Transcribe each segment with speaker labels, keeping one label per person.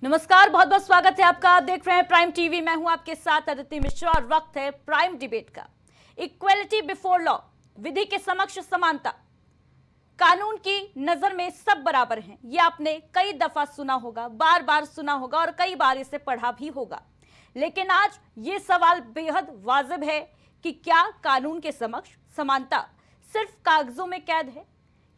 Speaker 1: नमस्कार, बहुत बहुत स्वागत है आपका। आप देख रहे हैं प्राइम टीवी। मैं हूं आपके साथ अदिति मिश्रा और वक्त है प्राइम डिबेट का। इक्वेलिटी बिफोर लॉ, विधि के समक्ष समानता, कानून की नजर में सब बराबर हैं। ये आपने कई दफा सुना होगा, बार बार सुना होगा और कई बार इसे पढ़ा भी होगा। लेकिन आज ये सवाल बेहद वाजिब है कि क्या कानून के समक्ष समानता सिर्फ कागजों में कैद है,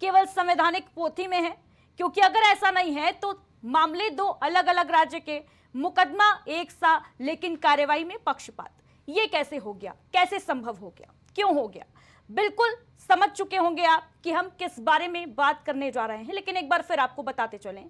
Speaker 1: केवल संवैधानिक पोथी में है? क्योंकि अगर ऐसा नहीं है तो मामले दो अलग अलग राज्य के, मुकदमा एक सा, लेकिन कार्यवाही में पक्षपात। ये कैसे हो गया, कैसे संभव हो गया, क्यों हो गया? बिल्कुल समझ चुके होंगे आप कि हम किस बारे में बात करने जा रहे हैं। लेकिन एक बार फिर आपको बताते चलें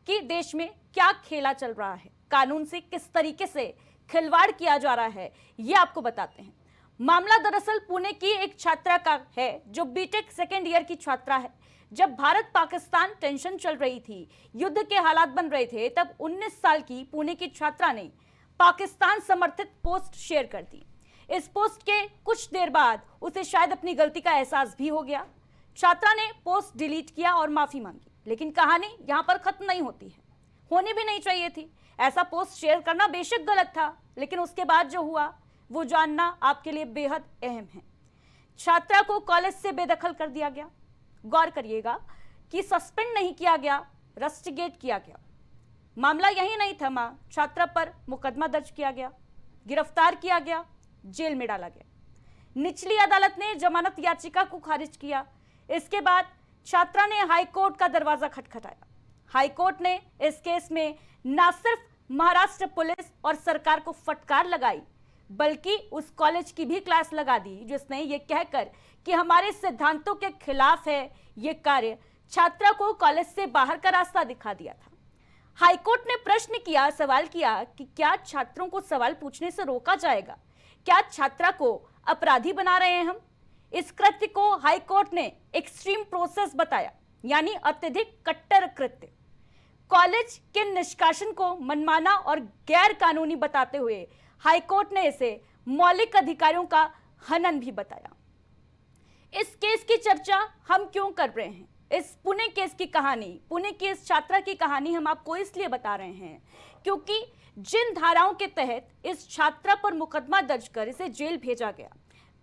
Speaker 1: कि देश में क्या खेला चल रहा है, कानून से किस तरीके से खिलवाड़ किया जा रहा है, ये आपको बताते हैं। मामला दरअसल पुणे की एक छात्रा का है जो बीटेक सेकेंड ईयर की छात्रा है। जब भारत पाकिस्तान टेंशन चल रही थी, युद्ध के हालात बन रहे थे, तब 19 साल की पुणे की छात्रा ने पाकिस्तान समर्थित पोस्ट शेयर कर दी। इस पोस्ट के कुछ देर बाद उसे शायद अपनी गलती का एहसास भी हो गया। छात्रा ने पोस्ट डिलीट किया और माफी मांगी। लेकिन कहानी यहां पर खत्म नहीं होती है, होनी भी नहीं चाहिए थी। ऐसा पोस्ट शेयर करना बेशक गलत था, लेकिन उसके बाद जो हुआ वो जानना आपके लिए बेहद अहम है। छात्रा को कॉलेज से बेदखल कर दिया गया। गौर करिएगा कि सस्पेंड नहीं किया गया, रस्टिगेट किया गया। मामला यही नहीं थमा, छात्रा पर मुकदमा दर्ज किया गया, गिरफ्तार किया गया, जेल में डाला गया। निचली अदालत ने जमानत याचिका को खारिज किया। इसके बाद छात्रा ने हाईकोर्ट का दरवाजा खटखटाया। हाईकोर्ट ने इस केस में न सिर्फ महाराष्ट्र पुलिस और सरकार को फटकार लगाई, बल्कि उस कॉलेज की भी क्लास लगा दी जिसने ये कहकर कि हमारे सिद्धांतों के खिलाफ है ये कार्य, छात्रा को कॉलेज से बाहर का रास्ता दिखा दिया था। हाईकोर्ट ने प्रश्न किया, सवाल किया कि क्या छात्रों को सवाल पूछने से रोका जाएगा? क्या छात्रा को अपराधी बना रहे हैं हम? इस कृत्य को हाईकोर्ट ने एक्सट्रीम प्रोसेस बताया, यानी अत्यधिक कट्टर कृत्य। कॉलेज के निष्कासन को मनमाना और गैर कानूनी बताते हुए हाईकोर्ट ने इसे मौलिक अधिकारों का हनन भी बताया। इस केस की चर्चा हम क्यों कर रहे हैं? इस पुणे केस की कहानी, पुणे की इस छात्रा की कहानी हम आपको इसलिए बता रहे हैं क्योंकि जिन धाराओं के तहत इस छात्रा पर मुकदमा दर्ज कर इसे जेल भेजा गया,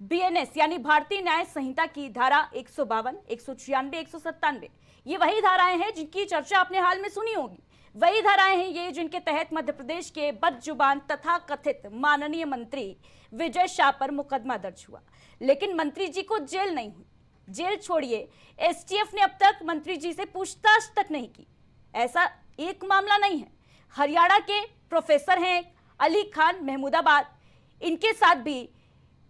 Speaker 1: बीएनएस यानी भारतीय न्याय संहिता की धारा 152, 196, 197, ये वही धाराएं हैं जिनकी चर्चा आपने हाल में सुनी होगी। वही धाराएं हैं ये जिनके तहत मध्य प्रदेश के बदजुबान तथा कथित माननीय मंत्री विजय शाह पर मुकदमा दर्ज हुआ। लेकिन मंत्री जी को जेल नहीं हुई। जेल छोड़िए, एसटीएफ ने अब तक मंत्री जी से पूछताछ तक नहीं की। ऐसा एक मामला नहीं है। हरियाणा के प्रोफेसर हैं अली खान महमूदाबाद, इनके साथ भी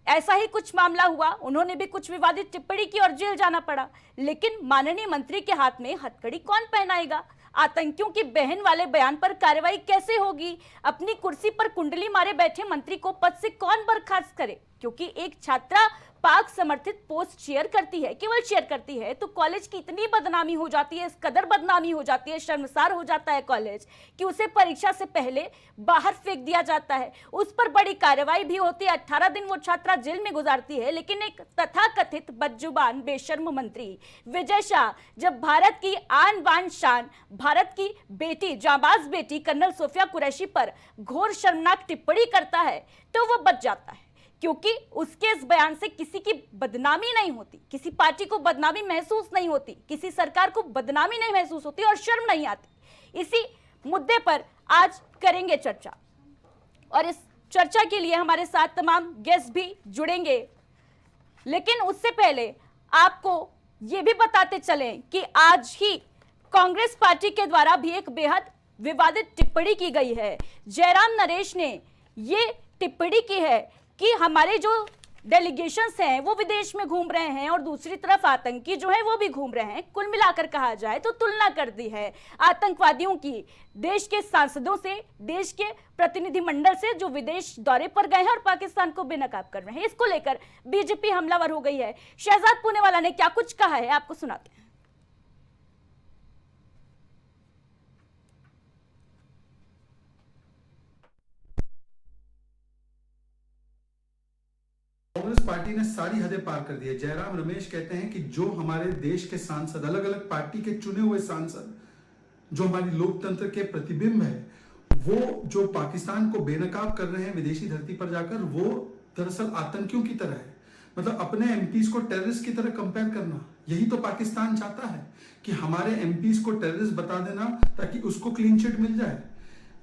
Speaker 1: ऐसा ही कुछ मामला हुआ। उन्होंने भी कुछ विवादित टिप्पणी की और जेल जाना पड़ा। लेकिन माननीय मंत्री के हाथ में हथकड़ी कौन पहनाएगा? आतंकियों की बहन वाले बयान पर कार्रवाई कैसे होगी? अपनी कुर्सी पर कुंडली मारे बैठे मंत्री को पद से कौन बर्खास्त करे? क्योंकि एक छात्रा पाक समर्थित पोस्ट शेयर करती है, केवल शेयर करती है, तो कॉलेज की इतनी बदनामी हो जाती है, इस कदर बदनामी हो जाती है, शर्मसार हो जाता है कॉलेज कि उसे परीक्षा से पहले बाहर फेंक दिया जाता है। उस पर बड़ी कार्रवाई भी होती है। 18 दिन वो छात्रा जेल में गुजारती है। लेकिन एक तथाकथित बदजुबान बेशर्म मंत्री विजय शाह जब भारत की आन बान शान, भारत की बेटी, जांबाज बेटी कर्नल सोफिया कुरैशी पर घोर शर्मनाक टिप्पणी करता है तो वो बच जाता है, क्योंकि उसके इस बयान से किसी की बदनामी नहीं होती, किसी पार्टी को बदनामी महसूस नहीं होती, किसी सरकार को बदनामी नहीं महसूस होती और शर्म नहीं आती। इसी मुद्दे पर आज करेंगे चर्चा और इस चर्चा के लिए हमारे साथ तमाम गेस्ट भी जुड़ेंगे। लेकिन उससे पहले आपको ये भी बताते चलें कि आज ही कांग्रेस पार्टी के द्वारा भी एक बेहद विवादित टिप्पणी की गई है। जयराम नरेश ने ये टिप्पणी की है कि हमारे जो डेलीगेशंस हैं वो विदेश में घूम रहे हैं और दूसरी तरफ आतंकी जो है वो भी घूम रहे हैं। कुल मिलाकर कहा जाए तो तुलना कर दी है आतंकवादियों की देश के सांसदों से, देश के प्रतिनिधिमंडल से जो विदेश दौरे पर गए हैं और पाकिस्तान को बेनकाब कर रहे हैं। इसको लेकर बीजेपी हमलावर हो गई है। शहजाद पूनेवाला ने क्या कुछ कहा है आपको सुनाते हैं।
Speaker 2: कांग्रेस पार्टी ने सारी हदें पार कर दी है। जयराम रमेश कहते हैं कि जो हमारे देश के सांसद, अलग अलग पार्टी के चुने हुए सांसद, जो हमारी लोकतंत्र के प्रतिबिंब है, वो जो पाकिस्तान को बेनकाब कर रहे हैं विदेशी धरती पर जाकर, वो दरअसल आतंकियों की तरह है। मतलब अपने एमपीज को टेररिस्ट की तरह कंपेयर करना, यही तो पाकिस्तान चाहता है कि हमारे एमपीज को टेररिस्ट बता देना ताकि उसको क्लीन चिट मिल जाए।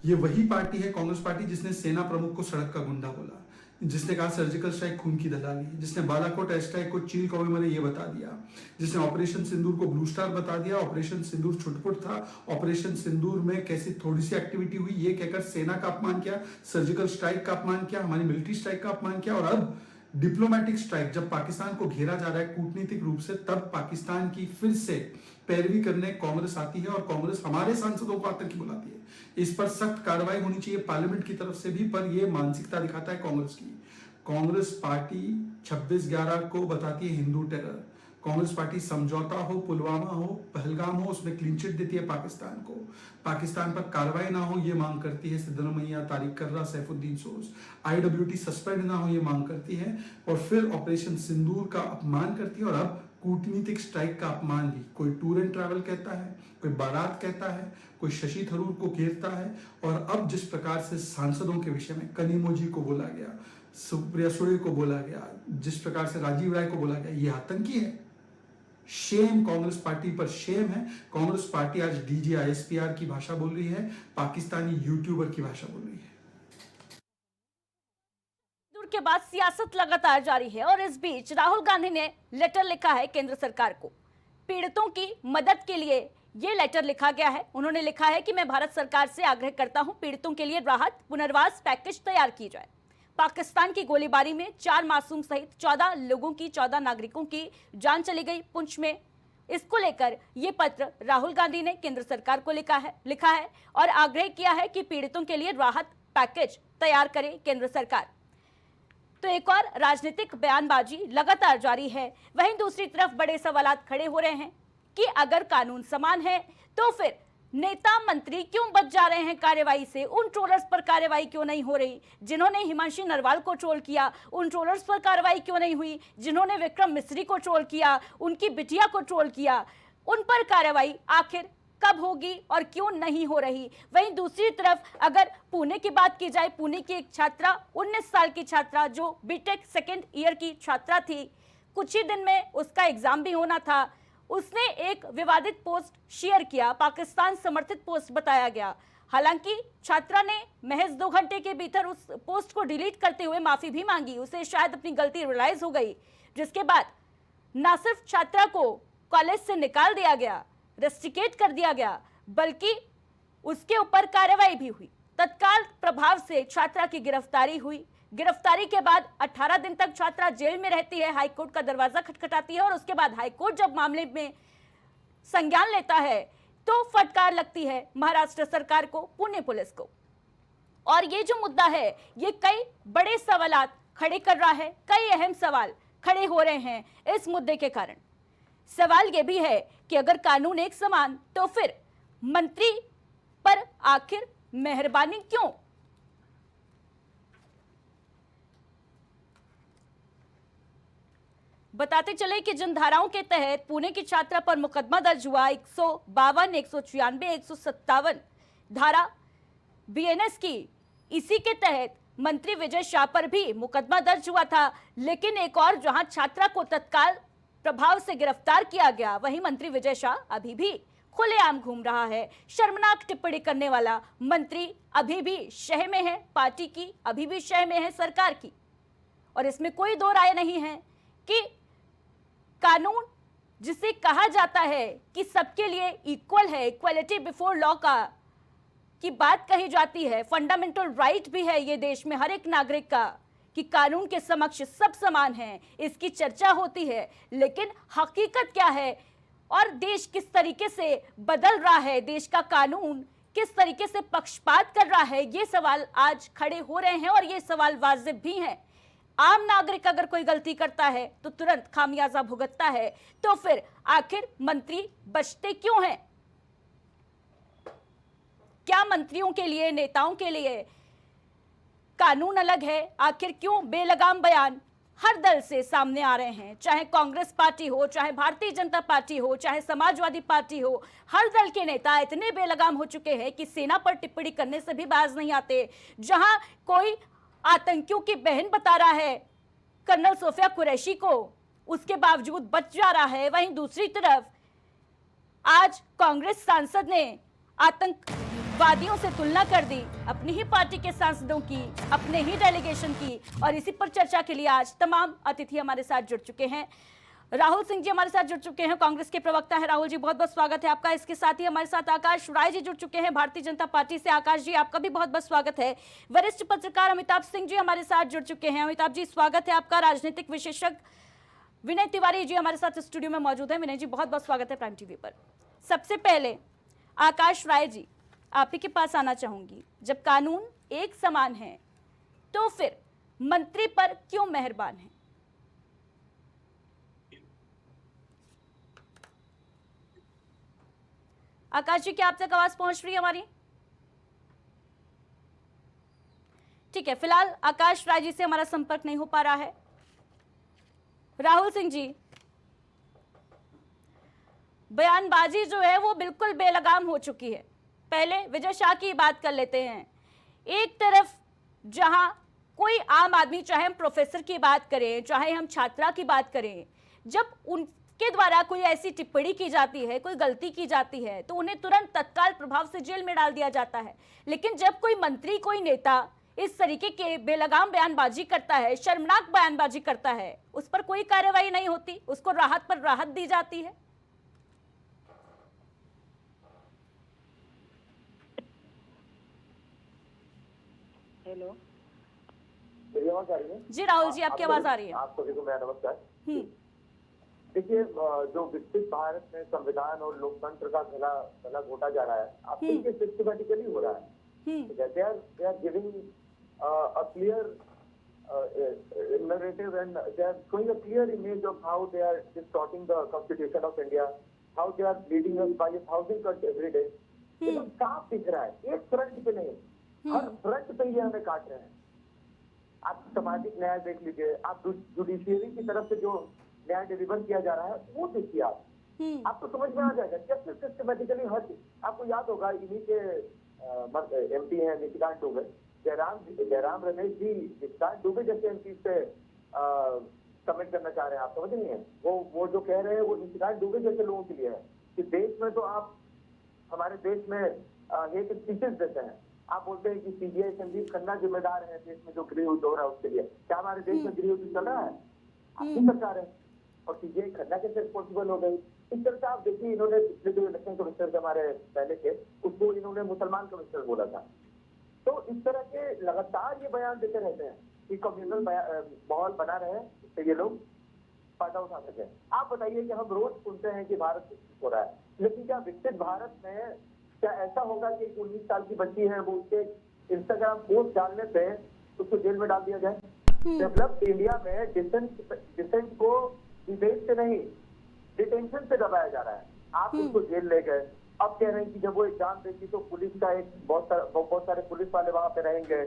Speaker 2: ये वही पार्टी है, कांग्रेस पार्टी, जिसने सेना प्रमुख को सड़क का गुंडा बोला, जिसने कहा सर्जिकल स्ट्राइक खून की दलाली, जिसने बालाकोट एयर स्ट्राइक को चील कौवे मरे ये बता दिया, जिसने ऑपरेशन सिंदूर को ब्लू स्टार बता दिया, ऑपरेशन सिंदूर छुटपुट था, ऑपरेशन सिंदूर में कैसी थोड़ी सी एक्टिविटी हुई ये कहकर सेना का अपमान किया, सर्जिकल स्ट्राइक का अपमान किया, हमारी मिलिट्री स्ट्राइक का अपमान किया। और अब डिप्लोमेटिक स्ट्राइक, जब पाकिस्तान को घेरा जा रहा है कूटनीतिक रूप से, तब पाकिस्तान की फिर से पैरवी करने कांग्रेस आती है और कांग्रेस हमारे सांसदों को आतंकी बुलाती है। इस पर सख्त कार्रवाई होनी चाहिए पार्लियामेंट की तरफ से भी, पर यह मानसिकता दिखाता है कांग्रेस की। कांग्रेस पार्टी 26/11 को बताती है हिंदू टेरर। कांग्रेस पार्टी समझौता हो, पुलवामा हो, पहलगाम हो, उसमें क्लीन चिट देती है पाकिस्तान को। पाकिस्तान पर कार्रवाई ना हो ये मांग करती है सिद्धरमैया, तारिक कर्रा, सैफुद्दीन सोज। IWT सस्पेंड ना हो ये मांग करती है, और फिर ऑपरेशन सिंदूर का अपमान करती है, और अब कूटनीतिक स्ट्राइक का अपमान भी। कोई टूर एंड ट्रैवल कहता है, कोई बारात कहता है, कोई शशि थरूर को घेरता है। और अब जिस प्रकार से सांसदों के विषय में कनिमोझी को बोला गया, सुप्रिया सुळे को बोला गया, जिस प्रकार से राजीव राय को बोला गया, ये आतंकी है। शेम कांग्रेस पार्टी पर शेम है। कांग्रेस पार्टी आज DGISPR की भाषा बोल रही है, पाकिस्तानी यूट्यूबर की भाषा बोल रही है।
Speaker 1: के बाद सियासत लगातार जारी है और इस बीच राहुल गांधी ने लेटर लिखा है केंद्र सरकार को। पीड़ितों की मदद के लिए यह लेटर लिखा गया है। उन्होंने लिखा है कि मैं भारत सरकार से आग्रह करता हूं, पीड़ितों के लिए राहत पुनर्वास पैकेज तैयार की जाए। पाकिस्तान की गोलीबारी में 4 मासूम सहित 14 लोगों की 14 नागरिकों की जान चली गई पुंछ में। इसको लेकर यह पत्र राहुल गांधी ने केंद्र सरकार को लिखा है और आग्रह किया है कि पीड़ितों के लिए राहत पैकेज तैयार करे केंद्र सरकार। तो एक और राजनीतिक बयानबाजी लगातार जारी है। वहीं दूसरी तरफ बड़े सवालात खड़े हो रहे हैं कि अगर कानून समान है तो फिर नेता मंत्री क्यों बच जा रहे हैं कार्रवाई से? उन ट्रोलर्स पर कार्रवाई क्यों नहीं हो रही? जिन्होंने हिमांशी नरवाल को ट्रोल किया, उन ट्रोलर्स पर कार्रवाई क्यों नहीं हुई? जिन्होंने विक्रम मिस्री को ट्रोल किया, उनकी बिटिया को ट्रोल किया, उन पर कार्रवाई आखिर कब होगी और क्यों नहीं हो रही? वहीं दूसरी तरफ अगर पुणे की बात की जाए, पुणे की एक छात्रा, 19 साल की छात्रा जो बीटेक सेकेंड ईयर की छात्रा थी, कुछ ही दिन में उसका एग्जाम भी होना था, उसने एक विवादित पोस्ट शेयर किया, पाकिस्तान समर्थित पोस्ट बताया गया। हालांकि छात्रा ने महज 2 घंटे के भीतर उस पोस्ट को डिलीट करते हुए माफी भी मांगी। उसे शायद अपनी गलती रियलाइज हो गई, जिसके बाद न सिर्फ छात्रा को कॉलेज से निकाल दिया गया, रेस्ट्रिकेट कर दिया गया, बल्कि उसके ऊपर कार्रवाई भी हुई। तत्काल प्रभाव से छात्रा की गिरफ्तारी हुई। गिरफ्तारी के बाद 18 दिन तक छात्रा जेल में रहती है, हाईकोर्ट का दरवाजा खटखटाती है और उसके बाद हाईकोर्ट जब मामले में संज्ञान लेता है तो फटकार लगती है महाराष्ट्र सरकार को, पुणे पुलिस को। और ये जो मुद्दा है ये कई बड़े सवालात खड़े कर रहा है, कई अहम सवाल खड़े हो रहे हैं इस मुद्दे के कारण। सवाल यह भी है कि अगर कानून एक समान तो फिर मंत्री पर आखिर मेहरबानी क्यों? बताते चले कि जिन धाराओं के तहत पुणे की छात्रा पर मुकदमा दर्ज हुआ, 152, 196, 157 धारा BNS की, इसी के तहत मंत्री विजय शाह पर भी मुकदमा दर्ज हुआ था। लेकिन एक और जहां छात्रा को तत्काल प्रभाव से गिरफ्तार किया गया, वहीं मंत्री विजय शाह अभी भी खुलेआम घूम रहा है। शर्मनाक टिप्पणी करने वाला मंत्री अभी भी शह में है, पार्टी की अभी भी शह में है, सरकार की। और इसमें कोई दो राय नहीं है कि कानून जिसे कहा जाता है कि सबके लिए इक्वल है, इक्वलिटी बिफोर लॉ का की बात कही जाती है, फंडामेंटल राइट भी है ये देश में हर एक नागरिक का कि कानून के समक्ष सब समान हैं, इसकी चर्चा होती है। लेकिन हकीकत क्या है और देश किस तरीके से बदल रहा है, देश का कानून किस तरीके से पक्षपात कर रहा है, ये सवाल आज खड़े हो रहे हैं और ये सवाल वाजिब भी हैं। आम नागरिक अगर कोई गलती करता है तो तुरंत खामियाजा भुगतता है, तो फिर आखिर मंत्री बचते क्यों हैं? क्या मंत्रियों के लिए, नेताओं के लिए कानून अलग है? आखिर क्यों बेलगाम बयान हर दल से सामने आ रहे हैं, चाहे कांग्रेस पार्टी हो, चाहे भारतीय जनता पार्टी हो, चाहे समाजवादी पार्टी हो। हर दल के नेता इतने बेलगाम हो चुके हैं कि सेना पर टिप्पणी करने से भी बाज नहीं आते। जहां कोई आतंकियों की बहन बता रहा है कर्नल सोफिया कुरैशी को, उसके बावजूद बच जा रहा है। वहीं दूसरी तरफ आज कांग्रेस सांसद ने आतंकवादियों से तुलना कर दी अपनी ही पार्टी के सांसदों की, अपने ही डेलीगेशन की। और इसी पर चर्चा के लिए आज तमाम अतिथि हमारे साथ जुड़ चुके हैं। राहुल सिंह जी हमारे साथ जुड़ चुके हैं, कांग्रेस के प्रवक्ता है। राहुल जी, बहुत बहुत स्वागत है आपका। इसके साथ ही हमारे साथ आकाश राय जी जुड़ चुके हैं भारतीय जनता पार्टी से। आकाश जी, आपका भी बहुत बहुत स्वागत है। वरिष्ठ पत्रकार अमिताभ सिंह जी हमारे साथ जुड़ चुके हैं। अमिताभ जी, स्वागत है आपका। राजनीतिक विशेषज्ञ विनय तिवारी जी हमारे साथ स्टूडियो में मौजूद है। विनय जी, बहुत बहुत स्वागत है प्राइम टीवी पर। सबसे पहले आकाश राय जी, आप ही के पास आना चाहूंगी। जब कानून एक समान है तो फिर मंत्री पर क्यों मेहरबान है? आकाश जी, क्या आप तक आवाज पहुंच रही है हमारी? ठीक है, फिलहाल आकाश राय जी से हमारा संपर्क नहीं हो पा रहा है। राहुल सिंह जी, बयानबाजी जो है वो बिल्कुल बेलगाम हो चुकी है। पहले विजय शाह की बात कर लेते हैं। एक तरफ जहां कोई आम आदमी, चाहे हम प्रोफेसर की बात करें, चाहे हम छात्रा की बात करें, जब उनके द्वारा कोई ऐसी टिप्पणी की जाती है, कोई गलती की जाती है, तो उन्हें तुरंत तत्काल प्रभाव से जेल में डाल दिया जाता है। लेकिन जब कोई मंत्री, कोई नेता इस तरीके के बेलगाम बयानबाजी करता है, शर्मनाक बयानबाजी करता है, उस पर कोई कार्रवाई नहीं होती, उसको राहत पर राहत दी जाती है।
Speaker 3: हेलो, मेरी आवाज आ रही है?
Speaker 1: जी राहुल जी, आपकी आवाज आ रही है।
Speaker 3: आप सभी को मेरा नमस्कार। देखिए, जो विकसित भारत में संविधान और लोकतंत्र का गला घोटा जा रहा है, आप देखिए सिस्टमैटिकली हो रहा है। They are giving a clear narrative and they are showing a clear image of how they are distorting the constitution of India, how they are leading us by 1,000 cuts every day। ये तो साफ दिख रहा है, एक front पे नहीं, हर front पे ये हमें काट रहे हैं। आप सामाजिक न्याय देख लीजिए, आप जुडिशियरी की तरफ से जो न्याय डिलीवर किया जा रहा है वो देखिए आपको समझ में आ जाएगा। जस्ट सिस्टमेटिकली हर चीज आपको याद होगा। इन्हीं के एमपी हैं निशिकांत दुबे, जयराम रमेश जी निशिकांत दुबे जैसे एमपी से कमेंट करना चाह रहे हैं। आप समझ नहीं है, वो जो कह रहे हैं वो निशिकांत दुबे जैसे लोगों के लिए है कि देश में तो आप हमारे देश में हेट स्पीचेस देते हैं। आप बोलते हैं कि सीबीआई संदीप खन्ना जिम्मेदार है देश में जो गृह युद्ध हो रहा है उसके लिए। क्या हमारे देश में गृह युद्ध चल रहा है? आपकी सरकार है और सीबीआई खन्ना कैसे रिस्पॉन्सिबल हो गई? इस तरह से आप देखिए, इन्होंने पिछले जो इलेक्शन कमिश्नर हमारे पहले के, उसको इन्होंने मुसलमान कमिश्नर बोला था। तो इस तरह के लगातार ये बयान देते रहते हैं कि कम्युनल माहौल बना रहे, इससे ये लोग फायदा उठा सके। आप बताइए कि हम रोज सुनते हैं कि भारत विकसित हो रहा है, लेकिन क्या विकसित भारत में क्या ऐसा होगा कि 19 साल की बच्ची है वो उसके इंस्टाग्राम पोस्ट डालने पे उसको जेल में डाल दिया जाए? डेवलप्ड इंडिया में डिसेंट को डिबेट से नहीं, डिटेंशन से दबाया जा रहा है। आप उसको जेल ले गए, अब कह रहे हैं कि जब वो एग्जाम देगी तो पुलिस का एक बहुत सारे पुलिस वाले वहां पे रहेंगे,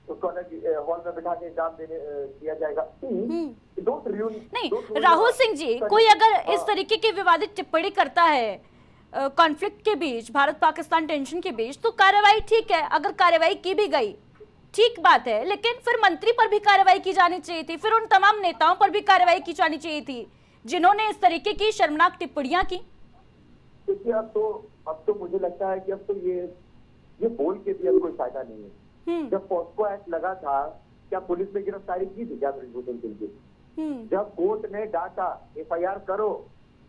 Speaker 3: उसको अलग हॉल में बिठा के एग्जाम दिया जाएगा।
Speaker 1: नहीं राहुल सिंह जी, कोई अगर इस तरीके की विवादित टिप्पणी करता है कॉन्फ्लिक्ट के बीच, भारत पाकिस्तान टेंशन के बीच, तो कार्रवाई ठीक है, अगर कार्रवाई की भी गई ठीक बात है, लेकिन फिर मंत्री पर भी कार्रवाई की जानी चाहिए थी, फिर उन तमाम नेताओं पर भी कार्रवाई की जानी चाहिए थी जिन्होंने इस तरीके की शर्मनाक टिप्पणियां की।
Speaker 3: देखिए, अब तो मुझे लगता है कि अब तो ये बोल के भी अब कोई फायदा नहीं है। जब पॉस्को एक्ट लगा था, क्या पुलिस ने गिरफ्तारी की थी क्या ब्रिजभूषण सिंह की? जब कोर्ट ने डांटा FIR करो,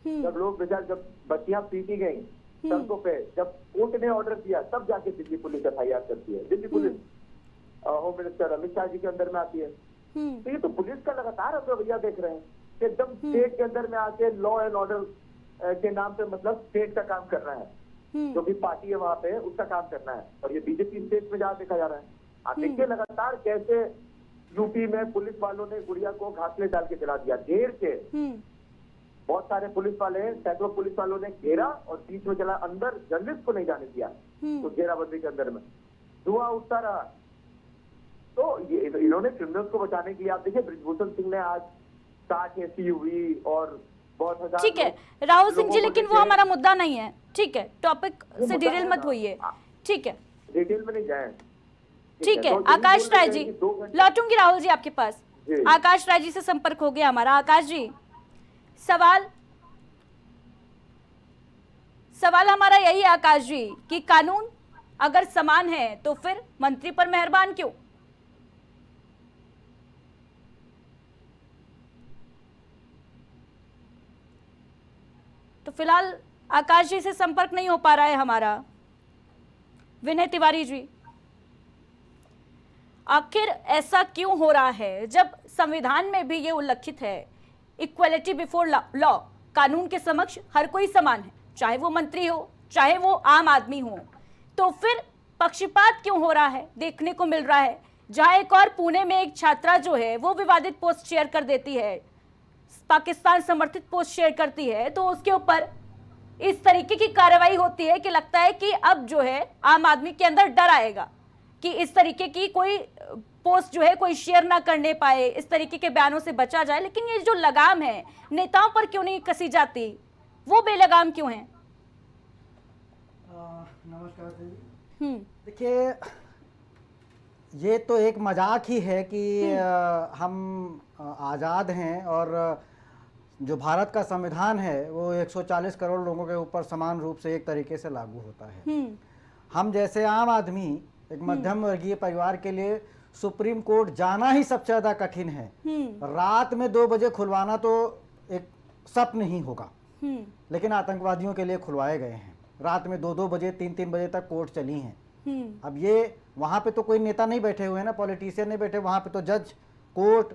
Speaker 3: जब लोग जब बच्चियां पीटी गई सड़कों पे, जब कोर्ट ने ऑर्डर किया, तब जाके दिल्ली पुलिस FIR करती है। Delhi police home minister Amit Shah ji के अंदर में आती है। तो ये तो पुलिस का लगातार अब रवैया देख रहे हैं कि एकदम स्टेट के अंदर में आके लॉ एंड ऑर्डर के नाम पे मतलब स्टेट का काम करना है, जो भी पार्टी है वहां पे उसका काम करना है। और ये बीजेपी स्टेट में जहाँ देखा जा रहा है। आप देखिए लगातार कैसे यूपी में पुलिस वालों ने गुड़िया को घासले डाल के जला दिया, घेर के। बहुत सारे पुलिस वाले, सैकड़ों पुलिस वालों ने घेरा और बीच में चला, अंदर जर्नलिस्ट को नहीं जाने दिया तो घेराबंदी के अंदर में धुआं उठता रहा। तो ये इन्होंने क्रिमिनल्स को बचाने के लिए, आप देखिए ब्रिजभूषण सिंह ने आज 60 SUV और बहुत हजार,
Speaker 1: ठीक है राहुल सिंह जी, लेकिन वो हमारा मुद्दा नहीं है। ठीक है, टॉपिक से डिटेल मत होइए। ठीक है,
Speaker 3: डिटेल में नहीं जाए।
Speaker 1: ठीक है।
Speaker 3: तो यही
Speaker 1: आकाश
Speaker 3: बोल रहे
Speaker 1: राय
Speaker 3: हैं
Speaker 1: जी,
Speaker 3: कि 2 घंटे
Speaker 1: लौटूंगी राहुल जी आपके पास।
Speaker 3: जी।
Speaker 1: आकाश राय जी से संपर्क हो गया हमारा। आकाश जी, सवाल हमारा यही है आकाश जी कि कानून अगर समान है तो फिर मंत्री पर मेहरबान क्यों? तो फिलहाल आकाश जी से संपर्क नहीं हो पा रहा है हमारा। विनय तिवारी जी, आखिर ऐसा क्यों हो रहा है जब संविधान में भी ये उल्लिखित है इक्वलिटी बिफोर लॉ, कानून के समक्ष हर कोई समान है, चाहे वो मंत्री हो चाहे वो आम आदमी हो, तो फिर पक्षपात क्यों हो रहा है देखने को मिल रहा है। जहां एक और पुणे में एक छात्रा जो है वो विवादित पोस्ट शेयर कर देती है, पाकिस्तान समर्थित पोस्ट शेयर करती है, तो उसके ऊपर इस तरीके की कार्रवाई होती है कि लगता है कि अब जो है आम आदमी के अंदर डर आएगा कि इस तरीके की कोई पोस्ट जो है कोई शेयर ना करने पाए, इस तरीके के बयानों से बचा जाए। लेकिन ये जो लगाम है नेताओं पर क्यों नहीं कसी जाती, वो बेलगाम क्यों है?
Speaker 4: नमस्कार जी। देखिए, ये तो एक मजाक ही है कि हम आज़ाद हैं और जो भारत का संविधान है वो 140 करोड़ लोगों के ऊपर समान रूप से एक तरीके से लागू होता है। हम जैसे आम आदमी, एक मध्यम वर्गीय परिवार के लिए सुप्रीम कोर्ट जाना ही सबसे ज़्यादा कठिन है। रात में 2 बजे खुलवाना तो एक स्वप्न ही होगा, लेकिन आतंकवादियों के लिए खुलवाए गए हैं। रात में 2-2 बजे 3-3 बजे तक कोर्ट चली हैं। अब ये वहाँ पे तो कोई नेता नहीं बैठे हुए हैं ना, पॉलिटिशियन नहीं बैठे, वहाँ पे तो जज, कोर्ट,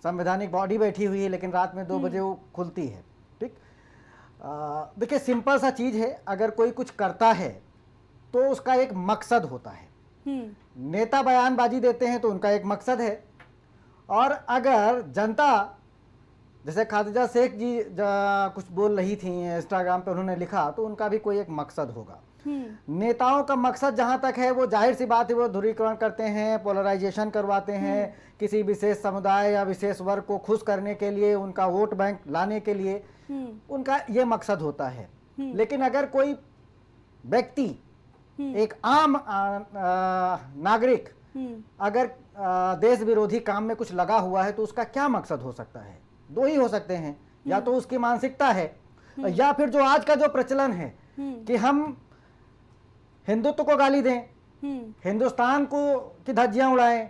Speaker 4: संवैधानिक बॉडी बैठी हुई है, लेकिन रात में 2 बजे वो खुलती है। ठीक, देखिए सिंपल सा चीज़ है, अगर कोई कुछ करता है तो उसका एक मकसद होता है। नेता बयानबाजी देते हैं तो उनका एक मकसद है, और अगर जनता, जैसे खादिजा शेख जी कुछ बोल रही थी इंस्टाग्राम पे, उन्होंने लिखा, तो उनका भी कोई एक मकसद होगा। नेताओं का मकसद जहां तक है वो जाहिर सी बात है, वो ध्रुवीकरण करते हैं, पोलराइजेशन करवाते हैं, किसी विशेष समुदाय या विशेष वर्ग को खुश करने के लिए, उनका वोट बैंक लाने के लिए उनका ये मकसद होता है। लेकिन अगर कोई व्यक्ति, एक आम नागरिक अगर देश विरोधी काम में कुछ लगा हुआ है तो उसका क्या मकसद हो सकता है? 2 ही हो सकते हैं, या तो उसकी मानसिकता है, या फिर जो आज का जो प्रचलन है कि हम हिंदुत्व को गाली दें, हिंदुस्तान को की धज्जियां उड़ाएं,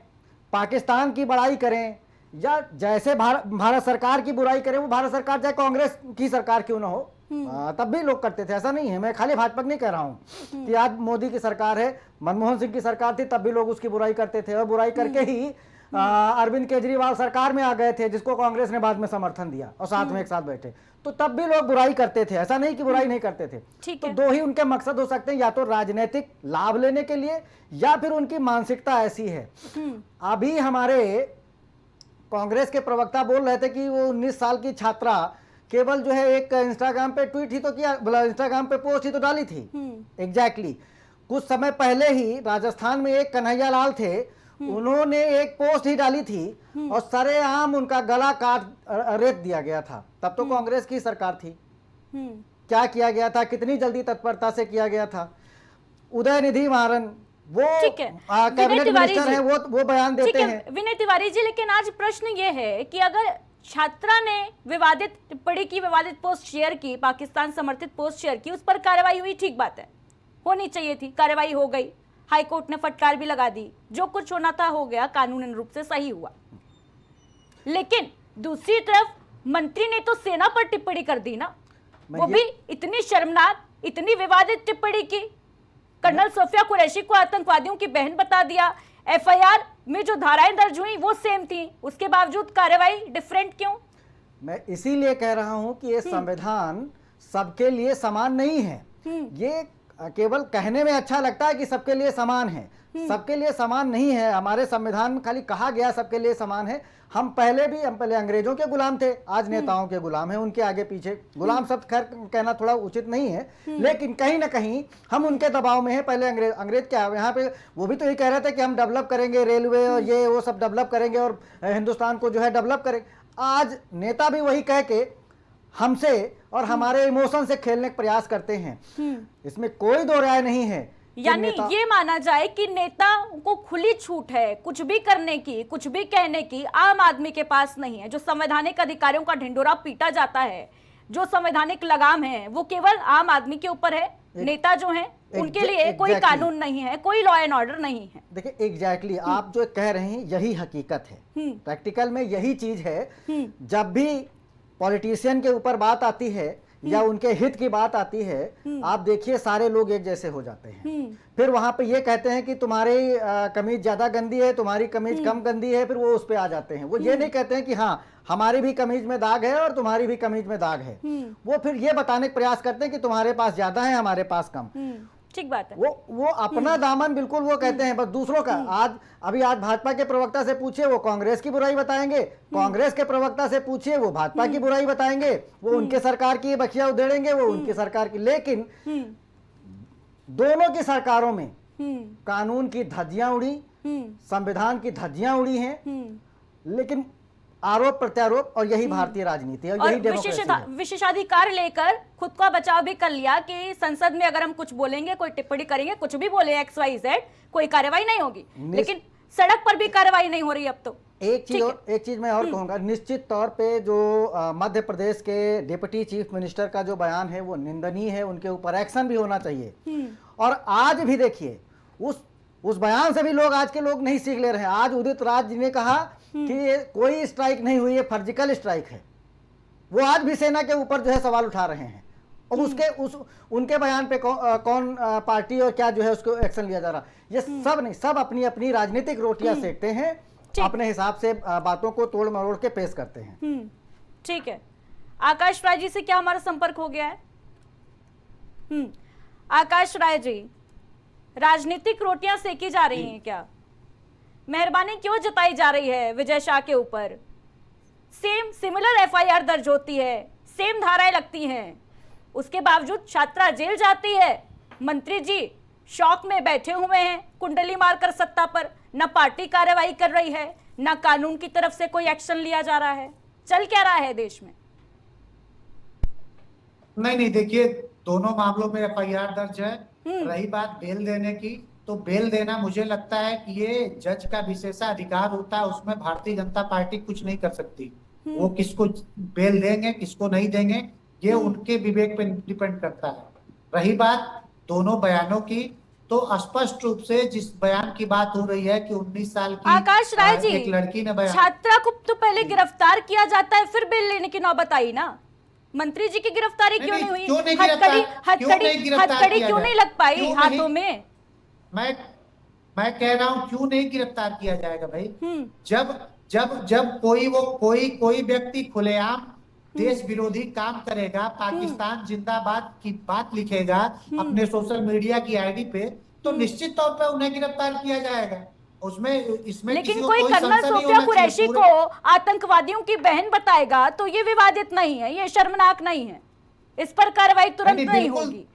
Speaker 4: पाकिस्तान की बड़ाई करें, या जैसे भारत सरकार की बुराई करें, वो भारत सरकार चाहे कांग्रेस की सरकार क्यों ना हो, तब भी लोग करते थे। ऐसा नहीं है, मैं खाली भाजपा नहीं कह रहा हूँ कि आज मोदी की सरकार है, मनमोहन सिंह की सरकार थी, तब भी लोग उसकी बुराई करते थे, और बुराई करके ही अरविंद केजरीवाल सरकार में आ गए थे, जिसको कांग्रेस ने बाद में समर्थन दिया और साथ में एक साथ बैठे, तो तब भी लोग बुराई करते थे, ऐसा नहीं कि बुराई नहीं करते थे। तो 2 ही उनके मकसद हो सकते हैं, या तो राजनीतिक लाभ लेने के लिए, या फिर उनकी मानसिकता ऐसी है। अभी हमारे कांग्रेस के प्रवक्ता बोल रहे थे कि वो 19 साल की छात्रा केवल जो है एक इंस्टाग्राम पे ट्वीट ही तो किया, इंस्टाग्राम पे पोस्ट ही तो डाली थी। एग्जैक्टली कुछ समय पहले ही राजस्थान में एक कन्हैया लाल थे, उन्होंने एक पोस्ट ही डाली थी और सरेआम उनका गला काट रेत दिया गया था। तब तो कांग्रेस की सरकार थी। क्या किया गया था, कितनी जल्दी तत्परता से किया गया था। उदयनिधि मारन वो कैबिनेट मिनिस्टर है, वो बयान देते हैं।
Speaker 1: विनय तिवारी जी, लेकिन आज प्रश्न ये है कि अगर छात्रा ने विवादित टिप्पणी की, विवादित पोस्ट शेयर की, पाकिस्तान समर्थित पोस्ट शेयर की, उस पर कार्रवाई हुई, ठीक बात है, होनी चाहिए थी, कार्रवाई हो गई, हाई कोर्ट ने फटकार भी लगा दी, जो कुछ होना था हो गया, कानूनी रूप से सही हुआ। लेकिन दूसरी तरफ मंत्री ने तो सेना पर टिप्पणी कर दी ना, वो भी इतनी शर्मनाक, इतनी विवादित टिप्पणी की। कर्नल सोफिया कुरैशी को आतंकवादियों की बहन बता दिया, एफआईआर में जो धाराएं दर्ज हुई वो सेम थी, उसके बावजूद कार्रवाई डिफरेंट क्यों?
Speaker 4: मैं इसीलिए कह रहा हूं कि ये संविधान सबके लिए समान नहीं है। ये केवल कहने में अच्छा लगता है कि सबके लिए समान है, सबके लिए समान नहीं है। हमारे संविधान में खाली कहा गया सबके लिए समान है। हम पहले अंग्रेजों के गुलाम थे, आज नेताओं के गुलाम हैं, उनके आगे पीछे। गुलाम शब्द खैर कहना थोड़ा उचित नहीं है, लेकिन कहीं ना कहीं हम उनके दबाव में हैं। पहले अंग्रेज क्या है यहाँ पे, वो भी तो ये कह रहे थे कि हम डेवलप करेंगे, रेलवे और ये वो सब डेवलप करेंगे और हिंदुस्तान को जो है डेवलप करेंगे। आज नेता भी वही कह के हमसे और हमारे इमोशन से खेलने का प्रयास करते हैं। इसमें कोई दो राय नहीं है।
Speaker 1: यानी ये माना जाए कि नेता को खुली छूट है कुछ भी करने की, कुछ भी कहने की, आम आदमी के पास नहीं है। जो संवैधानिक अधिकारियों का ढिंडोरा पीटा जाता है, जो संवैधानिक लगाम है, वो केवल आम आदमी के ऊपर है। नेता जो हैं उनके लिए कोई कानून नहीं है, कोई लॉ एंड ऑर्डर नहीं है।
Speaker 4: देखिए एग्जैक्टली आप जो कह रहे हैं यही हकीकत है, प्रैक्टिकल में यही चीज है। जब भी पॉलिटिशियन के ऊपर बात आती है या उनके हित की बात आती है, आप देखिए सारे लोग एक जैसे हो जाते हैं। फिर वहां पे ये कहते हैं कि तुम्हारी कमीज ज्यादा गंदी है, तुम्हारी कमीज कम गंदी है, फिर वो उस पे आ जाते हैं। वो ये नहीं कहते हैं कि हाँ हमारी भी कमीज में दाग है और तुम्हारी भी कमीज में दाग है। वो फिर ये बताने का प्रयास करते हैं कि तुम्हारे पास ज्यादा है, हमारे पास कम।
Speaker 1: ठीक बात है।
Speaker 4: वो अपना दामन बिल्कुल वो कहते हैं, बस दूसरों का। आज भाजपा के प्रवक्ता से पूछिए वो कांग्रेस की बुराई बताएंगे, कांग्रेस के प्रवक्ता से पूछिए वो भाजपा की बुराई बताएंगे, वो उनके सरकार की बखिया उधेड़ेंगे, वो उनकी सरकार की। लेकिन दोनों की सरकारों में कानून की धज्जियां उड़ी, संविधान की धज्जियां उड़ी हैं, लेकिन आरोप प्रत्यारोप, और यही भारतीय राजनीति है, यही डेमोक्रेसी है।
Speaker 1: विशेषाधिकार लेकर खुद का बचाव भी कर लिया कि संसद में अगर हम कुछ बोलेंगे, कोई टिप्पणी करेंगे, कुछ भी बोले XYZ, कोई कार्रवाई नहीं होगी। लेकिन सड़क पर भी कार्रवाई नहीं हो रही अब तो।
Speaker 4: एक चीज मैं और कहूंगा, निश्चित तौर पे जो मध्य प्रदेश के डिप्टी चीफ मिनिस्टर का जो बयान है वो निंदनीय है, उनके ऊपर एक्शन भी होना चाहिए। और आज भी देखिए उस बयान से भी आज के लोग नहीं सीख ले रहे हैं। आज उदित राज जी ने कहा कि कोई स्ट्राइक नहीं हुई है, सर्जिकल स्ट्राइक है। वो आज भी सेना के ऊपर जो है सवाल उठा रहे हैं, और उनके बयान पे कौन पार्टी और क्या जो है उसको एक्शन लिया जा रहा। ये सब नहीं, सब अपनी अपनी राजनीतिक रोटियां सेकते हैं, अपने हिसाब से बातों को तोड़ मरोड़ के पेश करते हैं।
Speaker 1: ठीक है, आकाश राय जी से क्या हमारा संपर्क हो गया है? आकाश राय जी, राजनीतिक रोटियां सेकी जा रही हैं क्या? मेहरबानी क्यों जताई जा रही है विजय शाह के ऊपर? सिमिलर FIR दर्ज होती है, सेम धाराएं लगती हैं, उसके बावजूद छात्रा जेल जाती है। मंत्री जी शौक में बैठे हुए हैं, कुंडली मारकर सत्ता पर। न पार्टी कार्रवाई कर रही है, न कानून की तरफ से कोई एक्शन लिया जा रहा है। चल क्या रहा है देश में?
Speaker 5: नहीं, देखिए दोनों मामलों में FIR दर्ज है। रही बात बेल देने की, तो बेल देना मुझे लगता है कि ये जज का विशेषाधिकार होता है, उसमें भारतीय जनता पार्टी कुछ नहीं कर सकती। वो किसको बेल देंगे, किसको नहीं देंगे, ये उनके विवेक पे डिपेंड करता है। रही बात दोनों बयानों की, तो स्पष्ट रूप से जिस बयान की बात हो रही है कि 19 साल की
Speaker 1: आकाश राय जी,
Speaker 5: एक लड़की ने बयान,
Speaker 1: छात्रा को तो पहले गिरफ्तार किया जाता है, फिर बेल लेने की नौबत आई ना। मंत्री जी की गिरफ्तारी क्यों नहीं हुई? हथकड़ी क्यों नहीं लग पाई हाथों में?
Speaker 5: मैं कह रहा हूं क्यों नहीं गिरफ्तार किया जाएगा भाई? जब कोई व्यक्ति खुलेआम देश विरोधी काम करेगा, पाकिस्तान जिंदाबाद की बात लिखेगा अपने सोशल मीडिया की आईडी पे, तो निश्चित तौर पर उन्हें गिरफ्तार किया जाएगा। इसमें
Speaker 1: लेकिन कोई कर्नल सोफिया कुरैशी को आतंकवादियों की बहन बताएगा तो ये विवादित नहीं है, ये शर्मनाक नहीं है, इस पर कार्रवाई तुरंत नहीं होगी।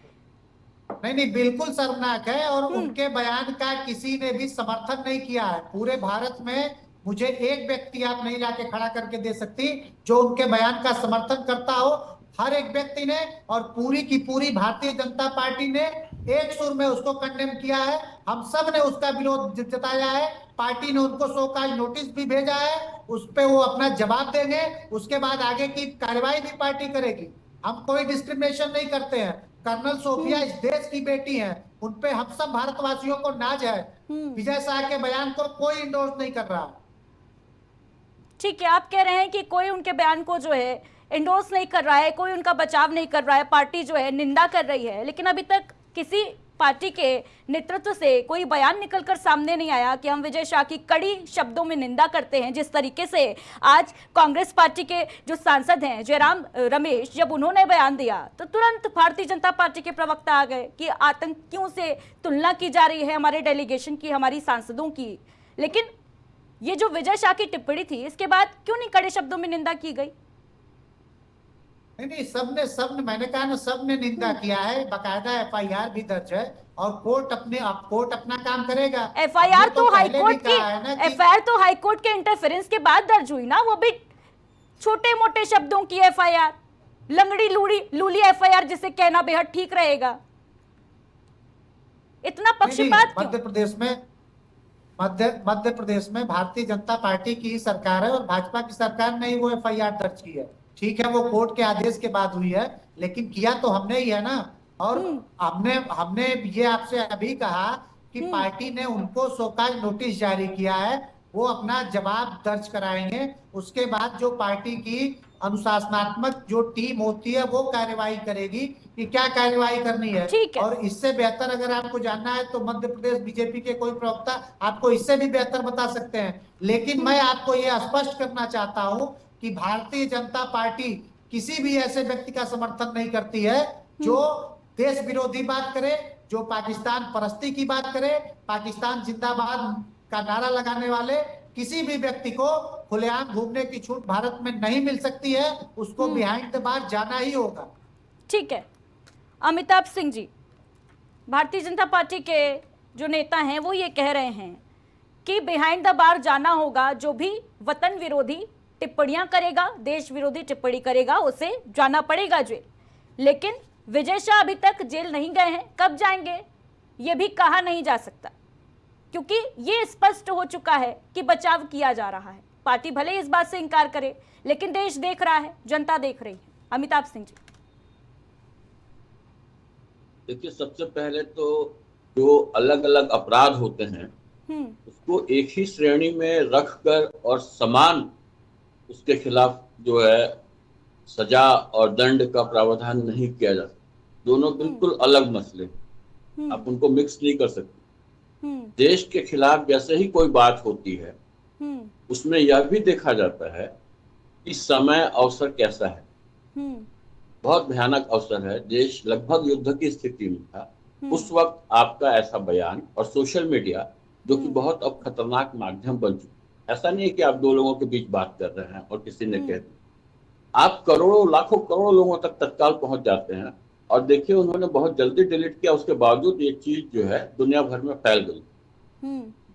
Speaker 5: नहीं, बिल्कुल शर्मनाक है, और उनके बयान का किसी ने भी समर्थन नहीं किया है। पूरे भारत में मुझे एक व्यक्ति आप नहीं लाके खड़ा करके दे सकती जो उनके बयान का समर्थन करता हो। हर एक व्यक्ति ने और पूरी की पूरी भारतीय जनता पार्टी ने एक सुर में उसको कंडेम किया है। हम सब ने उसका विरोध जताया है। पार्टी ने उनको शोकॉज नोटिस भी भेजा है, उस पे वो अपना जवाब देंगे, उसके बाद आगे की कार्रवाई भी पार्टी करेगी। हम कोई डिस्क्रिमिनेशन नहीं करते हैं। कर्नल सोफिया इस देश की बेटी हैं, उनपे हम सब भारतवासियों को नाज है। विजय शाह के बयान को कोई इंडोर्स नहीं कर रहा।
Speaker 1: ठीक है, आप कह रहे हैं कि कोई उनके बयान को जो है इंडोर्स नहीं कर रहा है, कोई उनका बचाव नहीं कर रहा है, पार्टी जो है निंदा कर रही है, लेकिन अभी तक किसी पार्टी के नेतृत्व से कोई बयान निकलकर सामने नहीं आया कि हम विजय शाह की कड़ी शब्दों में निंदा करते हैं। जिस तरीके से आज कांग्रेस पार्टी के जो सांसद हैं जयराम रमेश, जब उन्होंने बयान दिया तो तुरंत भारतीय जनता पार्टी के प्रवक्ता आ गए कि आतंकियों से तुलना की जा रही है हमारे डेलीगेशन की, हमारी सांसदों की। लेकिन ये जो विजय शाह की टिप्पणी थी, इसके बाद क्यों नहीं कड़े शब्दों में निंदा की गई?
Speaker 5: नहीं, सबने मैंने कहा ना, सबने निंदा किया है, बकायदा एफआईआर भी दर्ज है और कोर्ट अपना काम करेगा।
Speaker 1: एफआईआर तो हाईकोर्ट की,
Speaker 5: एफआईआर
Speaker 1: तो हाईकोर्ट के इंटरफेरेंस के बाद दर्ज हुई ना, वो भी छोटे मोटे शब्दों की एफआईआर, लंगड़ी लूली एफआईआर जिसे कहना बेहद ठीक रहेगा। इतना पक्षपात क्यों?
Speaker 5: मध्य प्रदेश में भारतीय जनता पार्टी की ही सरकार है और भाजपा की सरकार ने ही वो एफआईआर दर्ज की है। ठीक है, वो कोर्ट के आदेश के बाद हुई है, लेकिन किया तो हमने ही है ना। और हमने ये आपसे अभी कहा कि पार्टी ने उनको शोकाज नोटिस जारी किया है, वो अपना जवाब दर्ज कराएंगे। उसके बाद जो पार्टी की अनुशासनात्मक जो टीम होती है वो कार्यवाही करेगी कि क्या कार्यवाही करनी है। और इससे बेहतर अगर आपको जानना है तो मध्य प्रदेश बीजेपी के कोई प्रवक्ता आपको इससे भी बेहतर बता सकते हैं। लेकिन मैं आपको ये स्पष्ट करना चाहता हूं कि भारतीय जनता पार्टी किसी भी ऐसे व्यक्ति का समर्थन नहीं करती है जो देश विरोधी बात करे, जो पाकिस्तान परस्ती की बात करे, पाकिस्तान जिंदाबाद का नारा लगाने वाले किसी भी व्यक्ति को खुलेआम घूमने की छूट भारत में नहीं मिल सकती है, उसको बिहाइंड द बार जाना ही होगा।
Speaker 1: ठीक है, अमिताभ सिंह जी, भारतीय जनता पार्टी के जो नेता हैं वो ये कह रहे हैं कि बिहाइंड द बार जाना होगा, जो भी वतन विरोधी टिप्पणियां करेगा, देश विरोधी टिप्पणी करेगा, उसे जाना पड़ेगा जेल। लेकिन विजय शाह अभी तक जेल नहीं गए हैं, कब जाएंगे ये भी कहा नहीं जा सकता, क्योंकि ये स्पष्ट हो चुका है कि बचाव किया जा रहा है। पार्टी भले इस बात से इनकार करे, लेकिन देश देख रहा है, जनता देख रही है। अमिताभ सिंह जी,
Speaker 6: देखिए, सबसे पहले तो जो अलग अलग अपराध होते हैं उसको एक ही श्रेणी में रखकर और समान उसके खिलाफ जो है सजा और दंड का प्रावधान नहीं किया जा सकता। दोनों बिल्कुल अलग मसले, आप उनको मिक्स नहीं कर सकते। देश के खिलाफ जैसे ही कोई बात होती है उसमें यह भी देखा जाता है कि समय अवसर कैसा है। बहुत भयानक अवसर है, देश लगभग युद्ध की स्थिति में था। उस वक्त आपका ऐसा बयान और सोशल मीडिया, जो कि बहुत अब खतरनाक माध्यम बन चुका है, ऐसा नहीं है कि आप दो लोगों के बीच बात कर रहे हैं और किसी ने कह दिया, आप करोड़ों लाखों करोड़ों लोगों तक तत्काल पहुंच जाते हैं। और देखिए, उन्होंने बहुत जल्दी डिलीट किया, उसके बावजूद ये चीज जो है दुनिया भर में फैल गई।